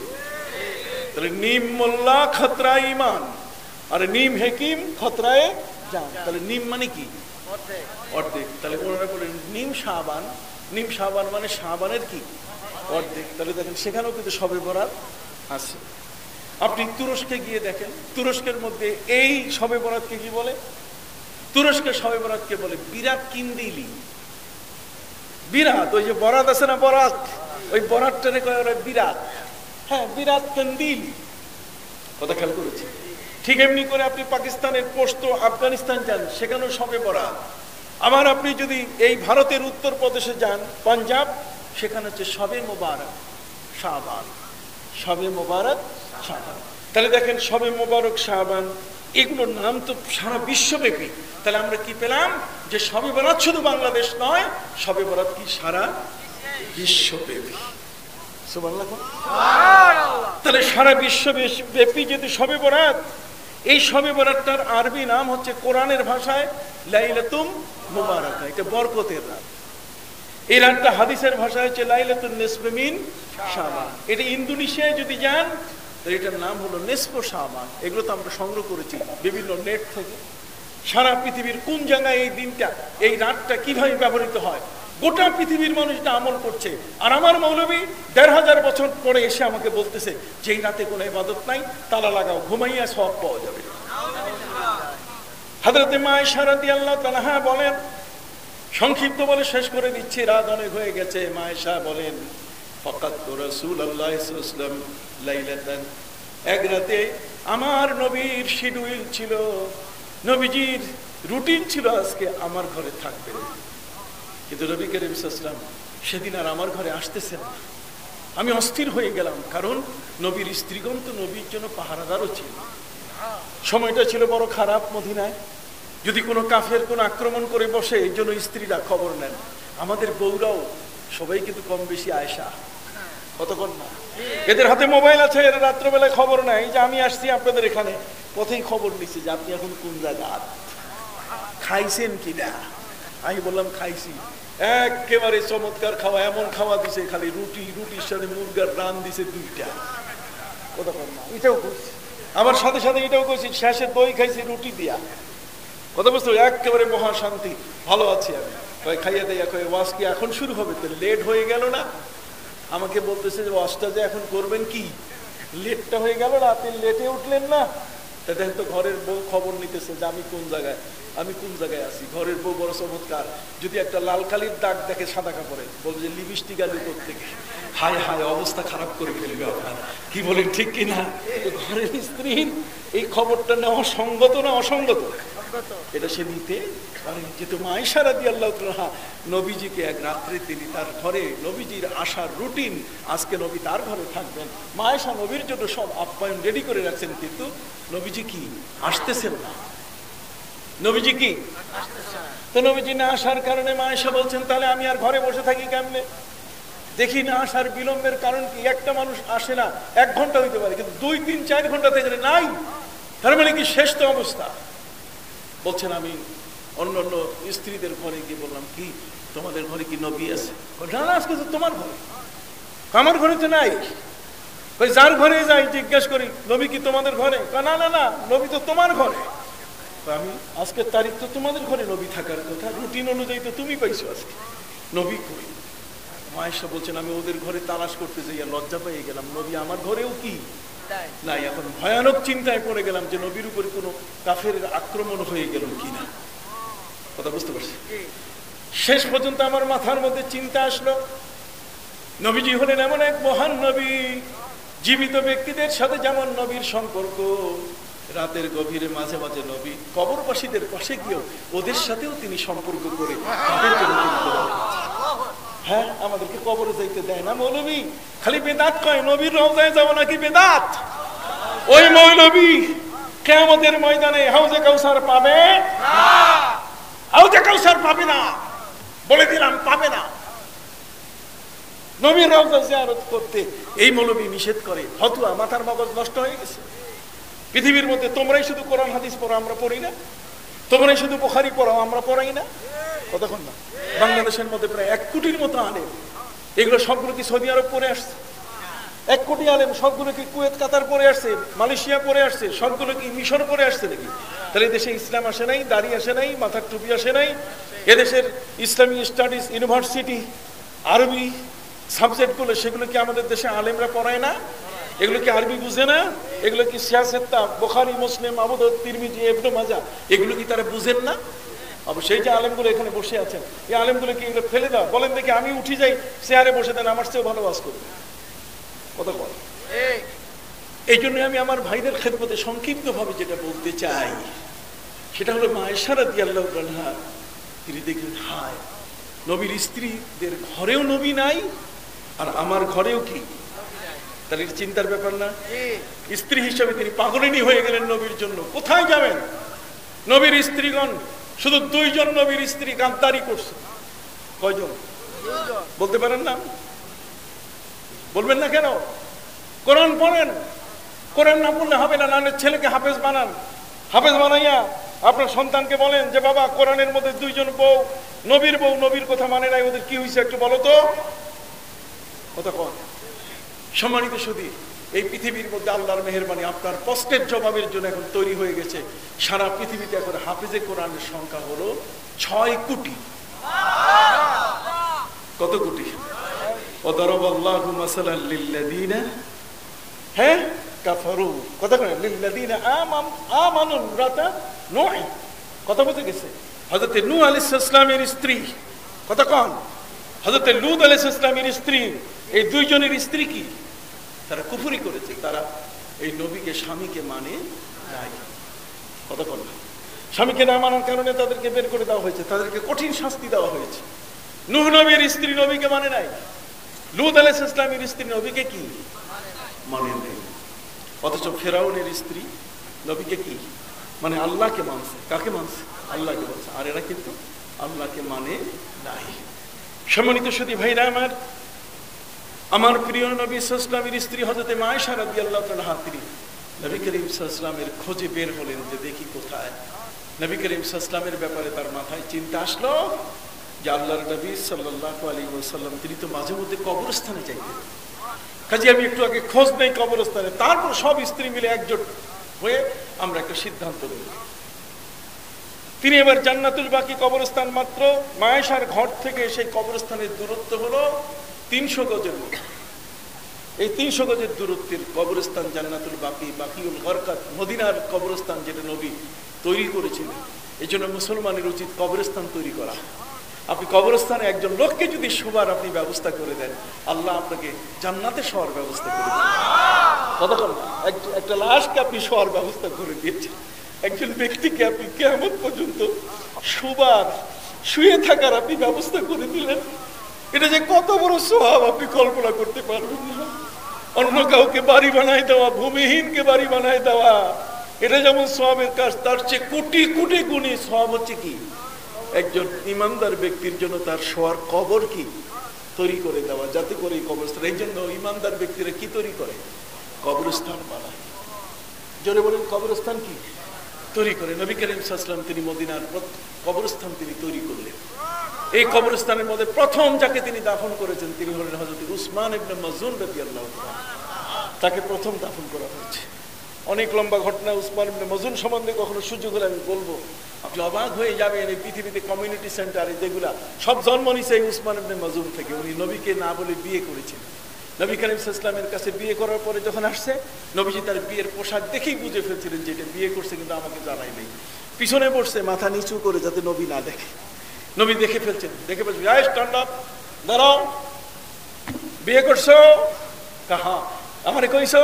Speaker 1: তাহলে নিম মোল্লা খতরা ইমান আর নিম হেকিম খতরায় যান। তাহলে নিম মানে কি? অর্ধেক। তাহলে ওনারা বলেন নিম শাবান, নিম শাবান মানে শাবানের কি? অর্ধেক। তাহলে দেখেন সেখানেও কিন্তু শবে বরাত আছে। আপনি তুরস্কে গিয়ে দেখেন, তুরস্কের মধ্যে এই শবে বরাতকে কি বলে? তুরস্কের শবে বরাতকে বলে বিরাট কিন্দিলি। বিরাট, ওই যে বরাত আছে না, বরাত, ওই বরাতটারে কয় ওরা বিরাট। হ্যাঁ, বিরাট কিন্দিল। কথা খেয়াল করেছি? ঠিক এমনি করে আপনি পাকিস্তানের পোস্ত আফগানিস্তান যান, সেখানেও শবে বরাত। আবার আপনি যদি এই ভারতের উত্তরপ্রদেশে যান, পাঞ্জাব, সেখানে হচ্ছে শবে মোবারক শাবান। শবে মোবারক শাবান। তাহলে দেখেন শবে মোবারক শাবান এগুলোর নাম তো সারা বিশ্বব্যাপী। তাহলে আমরা কি পেলাম? যে শবে বরাত শুধু বাংলাদেশ নয়, শবে বরাত কি সারা বিশ্বব্যাপী। সুবহানাল্লাহ। তাহলে সারা বিশ্বব্যাপী যদি শবে বরাত, এই শবে বরাতটার আরবি নাম হচ্ছে কোরআনের ভাষায় লাইলাতুম মুবারাকা, এটা বরকতের রাত। এই রাতটা হাদিসের ভাষায় হচ্ছে লাইলাতুন নিসফে মিন শাবান। এটা ইন্দোনেশিয়ায় যদি যান তাহলে এটার নাম হলো নিসফ শাবান। এগুলো তো আমরা সংগ্রহ করেছি বিভিন্ন নেট থেকে। সারা পৃথিবীর কোন জায়গায় এই দিনটা, এই রাতটা কিভাবে ব্যবহৃত হয়, গোটা পৃথিবীর মানুষ এটা আমল করছে। আর আমার মৌলবী 1500 বছর পরে এসে আমাকে বলতেছে যে এই রাতে কোনো ইবাদত নাই, তালা লাগাও, ঘুমাইয়া সওয়াব পাওয়া যাবে। হযরত মা আয়েশা রাদিয়াল্লাহু তাআলা বলেন, সংক্ষিপ্ত বলে শেষ করে দিচ্ছি, রাত অনেক হয়ে গেছে। মা আয়েশা বলেন, ফাকাত রাসূলুল্লাহ সাল্লাল্লাহু আলাইহি ওয়াসাল্লাম লাইলাতান, এক রাতে আমার নবীর শিডিউল ছিল, নবীজির রুটিন ছিল আজকে আমার ঘরে থাকবে। কিন্তু নবী করিম সাল্লাল্লাহু আলাইহি ওয়াসাল্লাম সেদিন আর আমার ঘরে আসতেছেন না। আমি অস্থির হয়ে গেলাম, কারণ নবীর স্ত্রীগণ তো নবীর জন্য পাহারাদারও ছিল। সময়টা ছিল বড় খারাপ মদিনায়। যদি কোনো কাফের কোনো আক্রমণ করে বসে, এই জন্য স্ত্রীরা খবর নেন। আমাদের বউরাও সবাই কিন্তু কম বেশি আয়েশা, কতক্ষণ না, এদের হাতে মোবাইল আছে, এরা রাত্রবেলায় খবর নেয় যে আমি আসছি আপনাদের এখানে, পথেই খবর নিচ্ছে যে আপনি এখন কোন জায়গায়, খাইছেন কিনা। আমি বললাম খাইছি। একেবারে চমৎকার খাওয়া, এমন খাওয়া দিছে, খালি রুটির সাথে মুরগার রান দিছে 2টা, কতক্ষণ না, এটাও করছি। আমার সাথে সাথে এটাও করছি, শেষে দই খাইছি রুটি দিয়া, কথা বুঝতে, একেবারে মহাশান্তি, ভালো আছি আমি। খাইয়া দেয়া কয়ে ওয়াজ কি এখন শুরু হবে? তো লেট হয়ে গেল না? আমাকে বলতেছে যে ওয়াজটা যে এখন করবেন কি, লেটটা হয়ে গেল না, আপনি লেটে উঠলেন না। তা দেখেন তো ঘরের বউ খবর নিতেছে যে আমি কোন জায়গায় আছি। ঘরের বউ বড় চমৎকার, যদি একটা লাল কালির দাগ দেখে সাদা কাপড়ে, বলবে যে লিপস্টিক আলু থেকে, হায় হায় অবস্থা খারাপ করে ফেলবে আপনার, কি বলেন ঠিক কিনা? ঘরের স্ত্রীর এই খবরটা নেওয়া সঙ্গত না অসঙ্গত? এটা সে নিতে পারেনি। যেহেতু মা আয়েশা রাদিয়াল্লাহু তাআলা নবীজিকে এক রাত্রে তিনি তার ঘরে, নবীজির আসার রুটিন, আজকে নবী তার ঘরে থাকবেন, মা আয়েশা নবীর জন্য সব আপ্যায়ন রেডি করে রাখছেন, কিন্তু নবীজি কি আসতেছেন না। নবীজি কি তো নবীজি না আসার কারণে মা আয়েশা বলছেন, তাহলে আমি আর ঘরে বসে থাকি কেমনে? দেখি না আসার বিলম্বের কারণ কি? একটা মানুষ আসে না 1 ঘন্টা হইতে পারে, কিন্তু 2, 3, 4 ঘন্টা থেকে নাই, তার মানে কি শেষ তো অবস্থা। বলছেন আমি অন্য অন্য স্ত্রীদের ঘরে গিয়ে বললাম, কি তোমাদের ঘরে কি নবী আছে? না না, আজকে তো তোমার ঘরে। আমার ঘরে তো নাই। যার ঘরে যাই জিজ্ঞেস করি, নবী কি তোমাদের ঘরে? না না না, নবী তো তোমার ঘরে। আমি আজকের তারিখ তো তোমাদের ঘরে নবী থাকার কথা, রুটিন অনুযায়ী তো তুমি পাইছো, আজকে নবী কই? মা আয়েশা বলছেন, আমি ওদের ঘরে তালাশ করতে যাই লজ্জা পেয়ে গেলাম, নবী আমার ঘরেও কি নাই। এখন ভয়ানক চিন্তায় পড়ে গেলাম যে নবীর উপরে কোনো কাফেরের আক্রমণ হয়ে গেল কিনা। কথা বুঝতে পারছি? শেষ পর্যন্ত আমার মাথার মধ্যে চিন্তা আসলো, নবীজি হলেন এমন এক মহান নবী, জীবিত ব্যক্তিদের সাথে যেমন নবীর সম্পর্ক, রাতের গভীরে মাঝে মাঝে নবী কবরবাসীদের পাশে গিয়েও ওদের সাথেও তিনি সম্পর্ক করে তাদের জন্য তিনি দোয়া করছেন। হ্যাঁ, আমাদেরকে কবরে যাইতে দেয় না মৌলবী, খালি বেদাত কয় নবীর রওজায় যাবো নাকি বেদাত। ওই মৌলবী কিয়ামতের ময়দানে হাউজে কাউসার পাবে না, হাউজে কাউসার পাবে না, বলে দিলাম, পাবে না। নবীর রওজা জিয়ারত করতে এই মৌলবী নিষেধ করে, ফতোয়া, মাথার মগজ নষ্ট হয়ে গেছে। পৃথিবীর মধ্যে তোমরাই শুধু কোরআন হাদিস পড়ো, আমরা পড়ি না। তোমরাই শুধু বুখারী পড়ো, আমরা পড়াই না। কতক্ষণ না, বাংলাদেশের মধ্যে প্রায় 1 কোটির মতো আলেম, এগুলো সবগুলো কি সৌদি আরব পড়ে আসছে? 1 কোটি আলেম, সবগুলো কি কুয়েত, কাতার পড়ে আসছে, মালয়েশিয়া পড়ে আসছে, সবগুলো কি মিশর পড়ে আসছে নাকি? তাহলে দেশে ইসলাম আসে নাই, দাড়ি আসে নাই, মাথার টুপি আসে নাই। এদেশের ইসলামিক স্টাডিজ ইউনিভার্সিটি, আরবি সাবজেক্টগুলো, সেগুলো কি আমাদের দেশে আলেমরা পড়ায় না? এগুলো কি আরবি বুঝে না? এগুলো কি সিয়াসেত্তা, বুখারী, মুসলিম, আবু দাউদ, তিরমিজি, ইবনে মাজাহ, এগুলো কি তারা বুঝেন না? অবশ্যই যে আলেমগুলো এখানে বসে আছেন, এই আলেমগুলো কি এগুলো ফেলে দাও? বলেন দেখি, আমি উঠি যাই, চেয়ারে বসে দেন, আমার চেয়েও ভালো ওয়াজ করবে। কথা বল। এই জন্য আমি আমার ভাইদের খেদমতে সংক্ষিপ্ত ভাবে যেটা বলতে চাই, সেটা হলো মা আয়েশা রাদিয়াল্লাহু আনহা তিনি দেখলেন, হায়, নবীর স্ত্রীদের ঘরেও নবী নাই, আর আমার ঘরেও কি? তাহলে চিন্তার ব্যাপার না? স্ত্রী হিসেবে তিনি পাগলিনী হয়ে গেলেন নবীর জন্য। কোথায় যাবেন? নবীর স্ত্রীগণ, শুধু 2 জন নবীর স্ত্রী গাদ্দারি করছে। কয়জন বলতে পারেন না? বলবেন না কেন? কোরআন পড়েন, কোরআন না পড়লে হবে না, নাহলে ছেলেকে হাফেজ বানান, হাফেজ বানাইয়া আপনার সন্তানকে বলেন যে বাবা, কোরআনের মধ্যে 2 জন বউ, নবীর বউ নবীর কথা মানে নাই, ওদের কি হয়েছে একটু বলো তো। কথা কন। সম্মানিত সুধী, এই পৃথিবীর মধ্যে আল্লাহর মেহেরবানি, আপনার প্রশ্নের জবাবের জন্য এখন তৈরি হয়ে গেছে। সারা পৃথিবীতে এখন হাফেজে কোরআনের সংখ্যা হলো 6 কোটি। কত কোটি? ওয়াদারাবাল্লাহু মাসালাল লিল্লাযিনা কাফারু, কথা কয়, লিল্লাযিনা আমানু রাতা নূহ। কথা বলতে গেছে হযরত নূহ আলাইহিস সালামের স্ত্রী, কথা কন, হযরত লূত আলাইহিস সালামের স্ত্রী, এই 2 জনের স্ত্রী কি? তারা কুফরি করেছে, তারা এই নবীকে, স্বামীকে মানে নাই। কথা বল। স্বামীকে না মানার কারণে তাদেরকে বের করে দেওয়া হয়েছে, তাদেরকে কঠিন শাস্তি দেওয়া হয়েছে। নূহ নবীর স্ত্রী নবীকে মানে নাই, লূত আলাইহিস সালামের স্ত্রী নবীকে কি মানে নাই। অথচ ফেরাউনের স্ত্রী নবীকে কি মানে? আল্লাহকে মানছে। কাকে মানছে? আল্লাহকে মানছে। আর এরা কিন্তু আল্লাহকে মানে নাই। সম্মানিত সুধী ভাইরা আমার, আমার প্রিয় নবী সাল্লাল্লাহু আলাইহি ওয়াসাল্লামের স্ত্রী হযরত মা আয়েশা রাদিয়াল্লাহু তাআলা তিনি নবী করিম সাল্লাল্লাহু আলাইহি ওয়াসাল্লামের খোঁজে বের হলেন যে দেখি কোথায়। নবী করিম সাল্লাল্লাহু আলাইহি ওয়াসাল্লামের ব্যাপারে তার মাথায় চিন্তা আসলো যে আল্লাহর নবী সাল্লাল্লাহু আলাইহি ওয়াসাল্লাম তিনি তো মাঝে মধ্যে কবরস্থানে যাইতেন, কাজে আমি একটু আগে খোঁজ নেই কবরস্থানে। তারপর সব স্ত্রী মিলে একজোট হয়ে আমরা একটা সিদ্ধান্ত নেব। তিনি এবার জান্নাতুল বাকি কবরস্থান, মাত্র মা আয়েশার ঘর থেকে সেই কবরস্থানের দূরত্ব হলো 300 গজের মতো। এই 300 গজের দূরত্বের কবরস্থান জান্নাতুল বাকি, বাকিউল গরকাত, মদিনার কবরস্থান যেটা নবী তৈরি করেছিলেন। এই জন্য মুসলমানের উচিত কবরস্থান তৈরি করা। আপনি কবরস্থানে একজন লোককে যদি শোবার আপনি ব্যবস্থা করে দেন, আল্লাহ আপনাকে জান্নাতে শোয়ার ব্যবস্থা করে দেন। কতক্ষণ? একটা লাশকে আপনি শোয়ার ব্যবস্থা করে দিয়েছেন, একজন ব্যক্তিকে আপনি কিয়ামত পর্যন্ত শুয়ে থাকার আপনি ব্যবস্থা করে দিলেন। এটা যে কত বড় সওয়াব আপনি কল্পনা করতে পারবেন না। অন্য কাউকে বাড়ি বানায় দেওয়া, ভূমিহীনকে বাড়ি বানায় দেওয়া, এটা যেমন সওয়াবের কাজ, তার চেয়ে কোটি কোটি গুণী সওয়াব হচ্ছে কি একজন ইমানদার ব্যক্তির জন্য তার শোয়ার কবর কি তৈরি করে দেওয়া, যাতে করে এই কবরস্থান। এই জন্য ইমানদার ব্যক্তিরা কি তৈরি করে? কবরস্থান বানায়। জোরে বলেন, কবরস্থান কি তৈরি করে? নবী করিম সাল্লাল্লাহু আলাইহি ওয়াসাল্লাম তিনি মদিনার কবরস্থান তিনি তৈরি করলেন। এই কবরস্থানের মধ্যে প্রথম যাকে তিনি দাফন করেছেন তিনি হলেন হযরত উসমান ইবনে মাযউন রাদিয়াল্লাহু তাআলা। তাকে প্রথম দাফন করা হয়েছে। অনেক লম্বা ঘটনা উসমান ইবনে মাযউন সম্বন্ধে কখনো সুযোগ হলে আমি বলবো, আপনি অবাক হয়ে যাবেন। এই পৃথিবীতে কমিউনিটি সেন্টারে যেগুলা সব জন্ম নিছে এই উসমান ইবনে মাযউন থেকে। উনি নবীকে না বলে বিয়ে করেছেন। নবী করিম সাল্লাল্লাহু আলাইহি ওয়াসাল্লামের কাছে বিয়ে করার পরে যখন আসছে, নবীজি তার বিয়ের পোশাক দেখেই বুঝে ফেলছিলেন যে এটা বিয়ে করছে, কিন্তু আমাকে জানাই নেই। পিছনে বসছে মাথা নিচু করে যাতে নবী না দেখে। নবী দেখে ফেলছেন, স্ট্যান্ড আপ, দাঁড়াও, বিয়ে করছো? কাহা আমারে কইছো?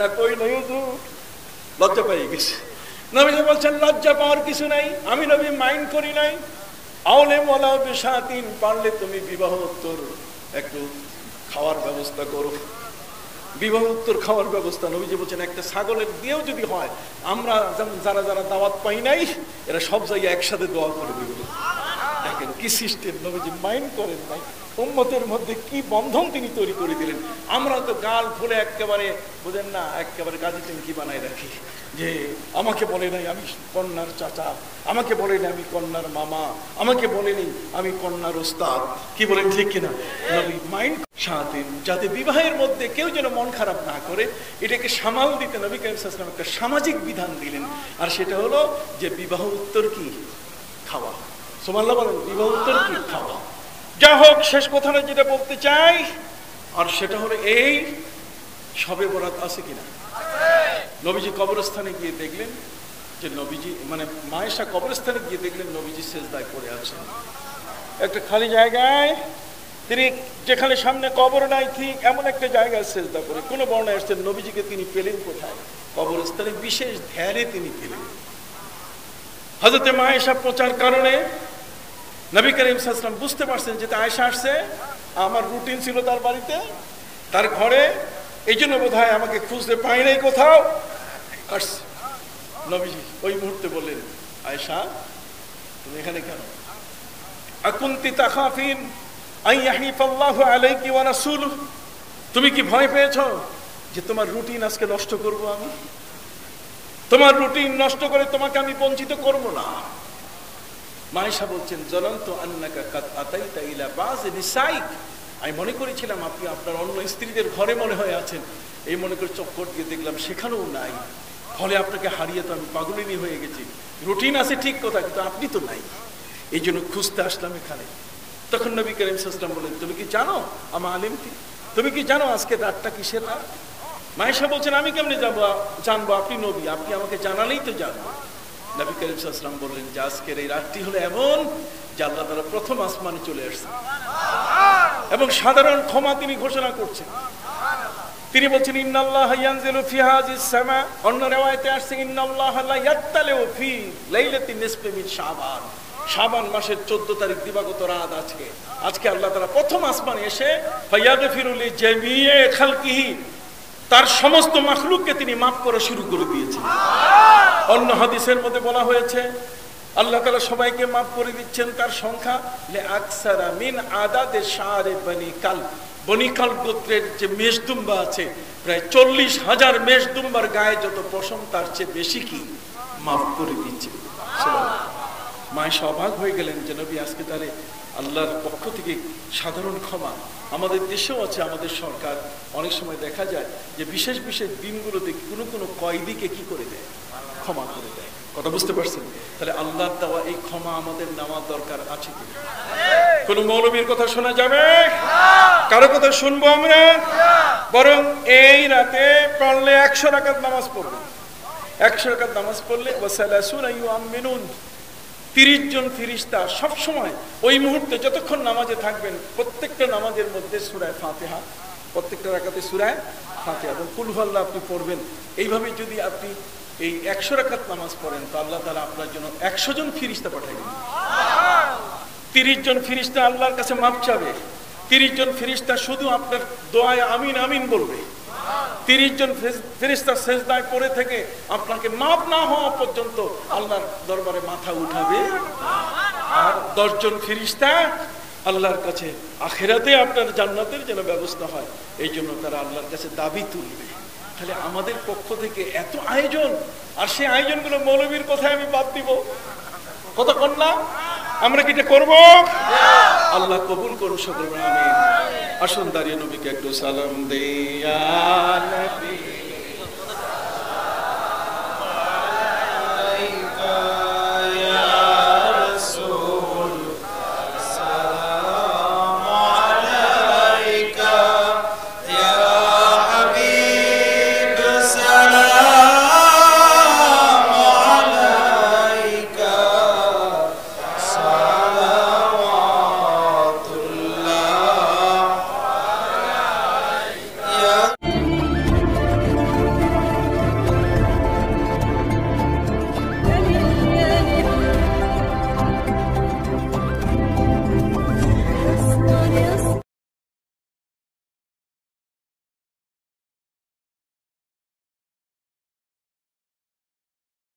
Speaker 1: না কই নাই হুজুর। লজ্জা পেয়ে গেছে। নবীজি বলছেন লজ্জা পাওয়ার কিছু নাই, আমি নবী মাইন্ড করি নাই। আওলে ওয়ালা বিশাতিন, পারলে তুমি বিবাহ উত্তর একটু খাওয়ার ব্যবস্থা করো। বিবাহ উত্তর খাওয়ার ব্যবস্থা নবীজি বলছেন একটা ছাগলের দিয়েও যদি হয়, আমরা যারা যারা দাওয়াত পাই নাই এরা সব জায়গায় একসাথে দোয়া করে দিবে। দেখেন কি সিস্টেম, নবীজি মাইন্ড করেন নাই। উম্মতের মধ্যে কি বন্ধন তিনি তৈরি করে দিলেন। আমরা তো গাল ফুলে একেবারে বুঝেন না, একেবারে গাজী টেঙ্কি বানাই রাখি যে আমাকে বলে নাই আমি কন্যার চাচা, আমাকে বলে নাই আমি কন্যার মামা, আমাকে বলেনি আমি কন্যার ওস্তাদ। কি বলেন ঠিক কিনা? নবী মাইন্ড শান্তি, যাতে বিবাহের মধ্যে কেউ যেন মন খারাপ না করে, এটাকে সামাল দিতে নবী করিম সাল্লাল্লাহু আলাইহি ওয়াসাল্লাম একটা সামাজিক বিধান দিলেন। আর সেটা হলো যে বিবাহ উত্তর কি খাওয়া। সুবহানাল্লাহ বলেন, বিবাহ উত্তর কি খাওয়া। যা হোক, শেষ কথাটা যেটা বলতে চাই আর সেটা হলো এই, শবে বরাত আছে কিনা? নবীজি কবরস্থানে গিয়ে দেখলেন যে নবীজি মানে মায়েশা কবরস্থানে গিয়ে দেখলেন নবীজি সেজদায় পড়ে আছেন একটা খালি জায়গায়। তিনি যেখানে সামনে কবর নাই ঠিক এমন একটা জায়গায় সেজদা করে। কোন বর্ণায় আসছেন নবীজিকে তিনি পেলেন কোথায়? কবরস্থানে বিশেষ ধ্যানে তিনি পেলেন। হযরতে মায়েশা প্রচার কারণে নবী করিম সাল্লাল্লাহু আলাইহি ওয়াসাল্লাম বুঝতে পারছেন যে আয়েশা আসছে, আমার রুটিন ছিল তার বাড়িতে, তার ঘরে, এই জন্য বোধহয় আমাকে খুঁজতে পাই নাই কোথাও আসছে। নবীজি ওই মুহূর্তে বললেন, আয়েশা তুমি এখানে কেন? আকুনতি তাখাফিন আন ইয়াহিফাল্লাহু আলাইকি ওয়া রাসূলুহু, তুমি কি ভয় পেয়েছো যে তোমার রুটিন আজকে নষ্ট করব আমি? তোমার রুটিন নষ্ট করে তোমাকে আমি বঞ্চিত করব না। মায়েশা বলছেন, জানান্তু আন্নাকা কাদ আতাইতা ইলা বাযি নিসাইক, আমি মনে করেছিলাম আপনি আপনার অন্য স্ত্রীদের ঘরে মনে হয় আছেন, এই মনে করে চক্কর দিয়ে দেখলাম সেখানেও নাই। ফলে আপনাকে হারিয়ে তো আমি পাগলিনী হয়ে গেছি। রুটিন আছে ঠিক কথা, কিন্তু আপনি তো নাই, এই জন্য খুঁজতে আসলাম এখানে। তখন নবী করিম সাল্লাল্লাহু আলাইহি ওয়াসাল্লাম বলেন, তুমি কি জানো আমা আলিমতি, তুমি কি জানো আজকে রাতটা কিসের রাত? মায়েশা বলছেন, আমি কেমনে জানবো, আপনি নবী, আপনি আমাকে জানালেই তো জানবো। নবী করিম সাল্লাল্লাহু আলাইহি ওয়াসাল্লাম বললেন যে আজকের এই রাতটি হলো এমন যে আল্লাহ তাআলা প্রথম আসমানে চলে আসছেন এবং সাধারণ ক্ষমা তিনি ঘোষণা করছেন। তিনি বলছেন ইন্নাল্লাহা ইয়ানজিলু ফি হাযিস সামা, অন্য riwayate আসছে ইন্নাল্লাহা লা ইয়াত্তালিউ ফি লাইলাতিন নিসফি মিন শাবান, শাবান মাসের 14 তারিখ দিবাগত রাত আজকে আল্লাহ তাআলা প্রথম আসমানে এসে ফায়াগফিরু লি জামিই খালকিহি, তার সমস্ত মাখলুককে তিনি মাফ করা শুরু করে দিয়েছেন। অন্য হাদিসের মধ্যে বলা হয়েছে আল্লাহ তাআলা সবাইকে মাফ করে দিচ্ছেন, তার সংখ্যা লে আকসারা মিন আদাদে শারে বনি কাল, বনি কাল গোত্রের যে মেষদুম্বা আছে প্রায় 40,000 মেষদুম্বার গায়ে যত পশম তার চেয়ে বেশি কি মাফ করে দিচ্ছে। মায়েশা অবাক হয়ে গেলেন যে নবী আজকে তাহলে আল্লাহর পক্ষ থেকে সাধারণ ক্ষমা। আমাদের দেশেও আছে, আমাদের সরকার অনেক সময় দেখা যায় যে বিশেষ বিশেষ দিনগুলোতে কোনো কোনো কয়েদিকে কি করে দেয়, ক্ষমা করে দেয়। কথা বুঝতে পারছেন? তাহলে আল্লাহর দেওয়া এই ক্ষমা আমাদের নেওয়া দরকার আছে কি? কোন মৌলবীর কথা শোনা যাবে? কারো কথা শুনবো আমরা? বরং এই রাতে পড়লে 100 রাকাত নামাজ পড়বো। 100 রাকাত নামাজ পড়লে ওয়াসালাসুনা ইউআমিনুন, 30 জন ফেরেশতা সব সময় ওই মুহূর্তে যতক্ষণ নামাজে থাকবেন প্রত্যেকটা নামাজের মধ্যে সূরা ফাতিহা প্রত্যেকটা রাকাতে সূরা ফাতিহা এবং কুল হুয়াল্লাহ আপনি পড়বেন। এইভাবে যদি আপনি এই 100 রাকাত নামাজ পড়েন তো আল্লাহ তাআলা আপনার জন্য 100 জন ফেরেশতা পাঠাবেন। 30 জন ফেরেশতা আল্লাহর কাছে মাপ চাবে। 30 জন ফেরেশতা শুধু আপনার দোয়ায় আমিন আমিন বলবে। 30 জন ফেরেশতা সেজদায় পড়ে থেকে আপনাকে মাপ না হওয়া পর্যন্ত আল্লাহর দরবারে মাথা উঠাবে। আর 10 জন ফেরেশতা আল্লাহর কাছে আখিরাতে আপনার জান্নাতের যেন ব্যবস্থা হয় এই জন্য তারা আল্লাহর কাছে দাবি তুলবে। তাহলে আমাদের পক্ষ থেকে এত আয়োজন, আর সেই আয়োজনগুলো মৌলবীর কথায় আমি বাদ দিব কতক্ষণ না? আমরা কি এটা করবো? আল্লাহ কবুল করুন সকল। আমিন। আসুন দাঁড়িয়ে নবীকে একটু সালাম দেই।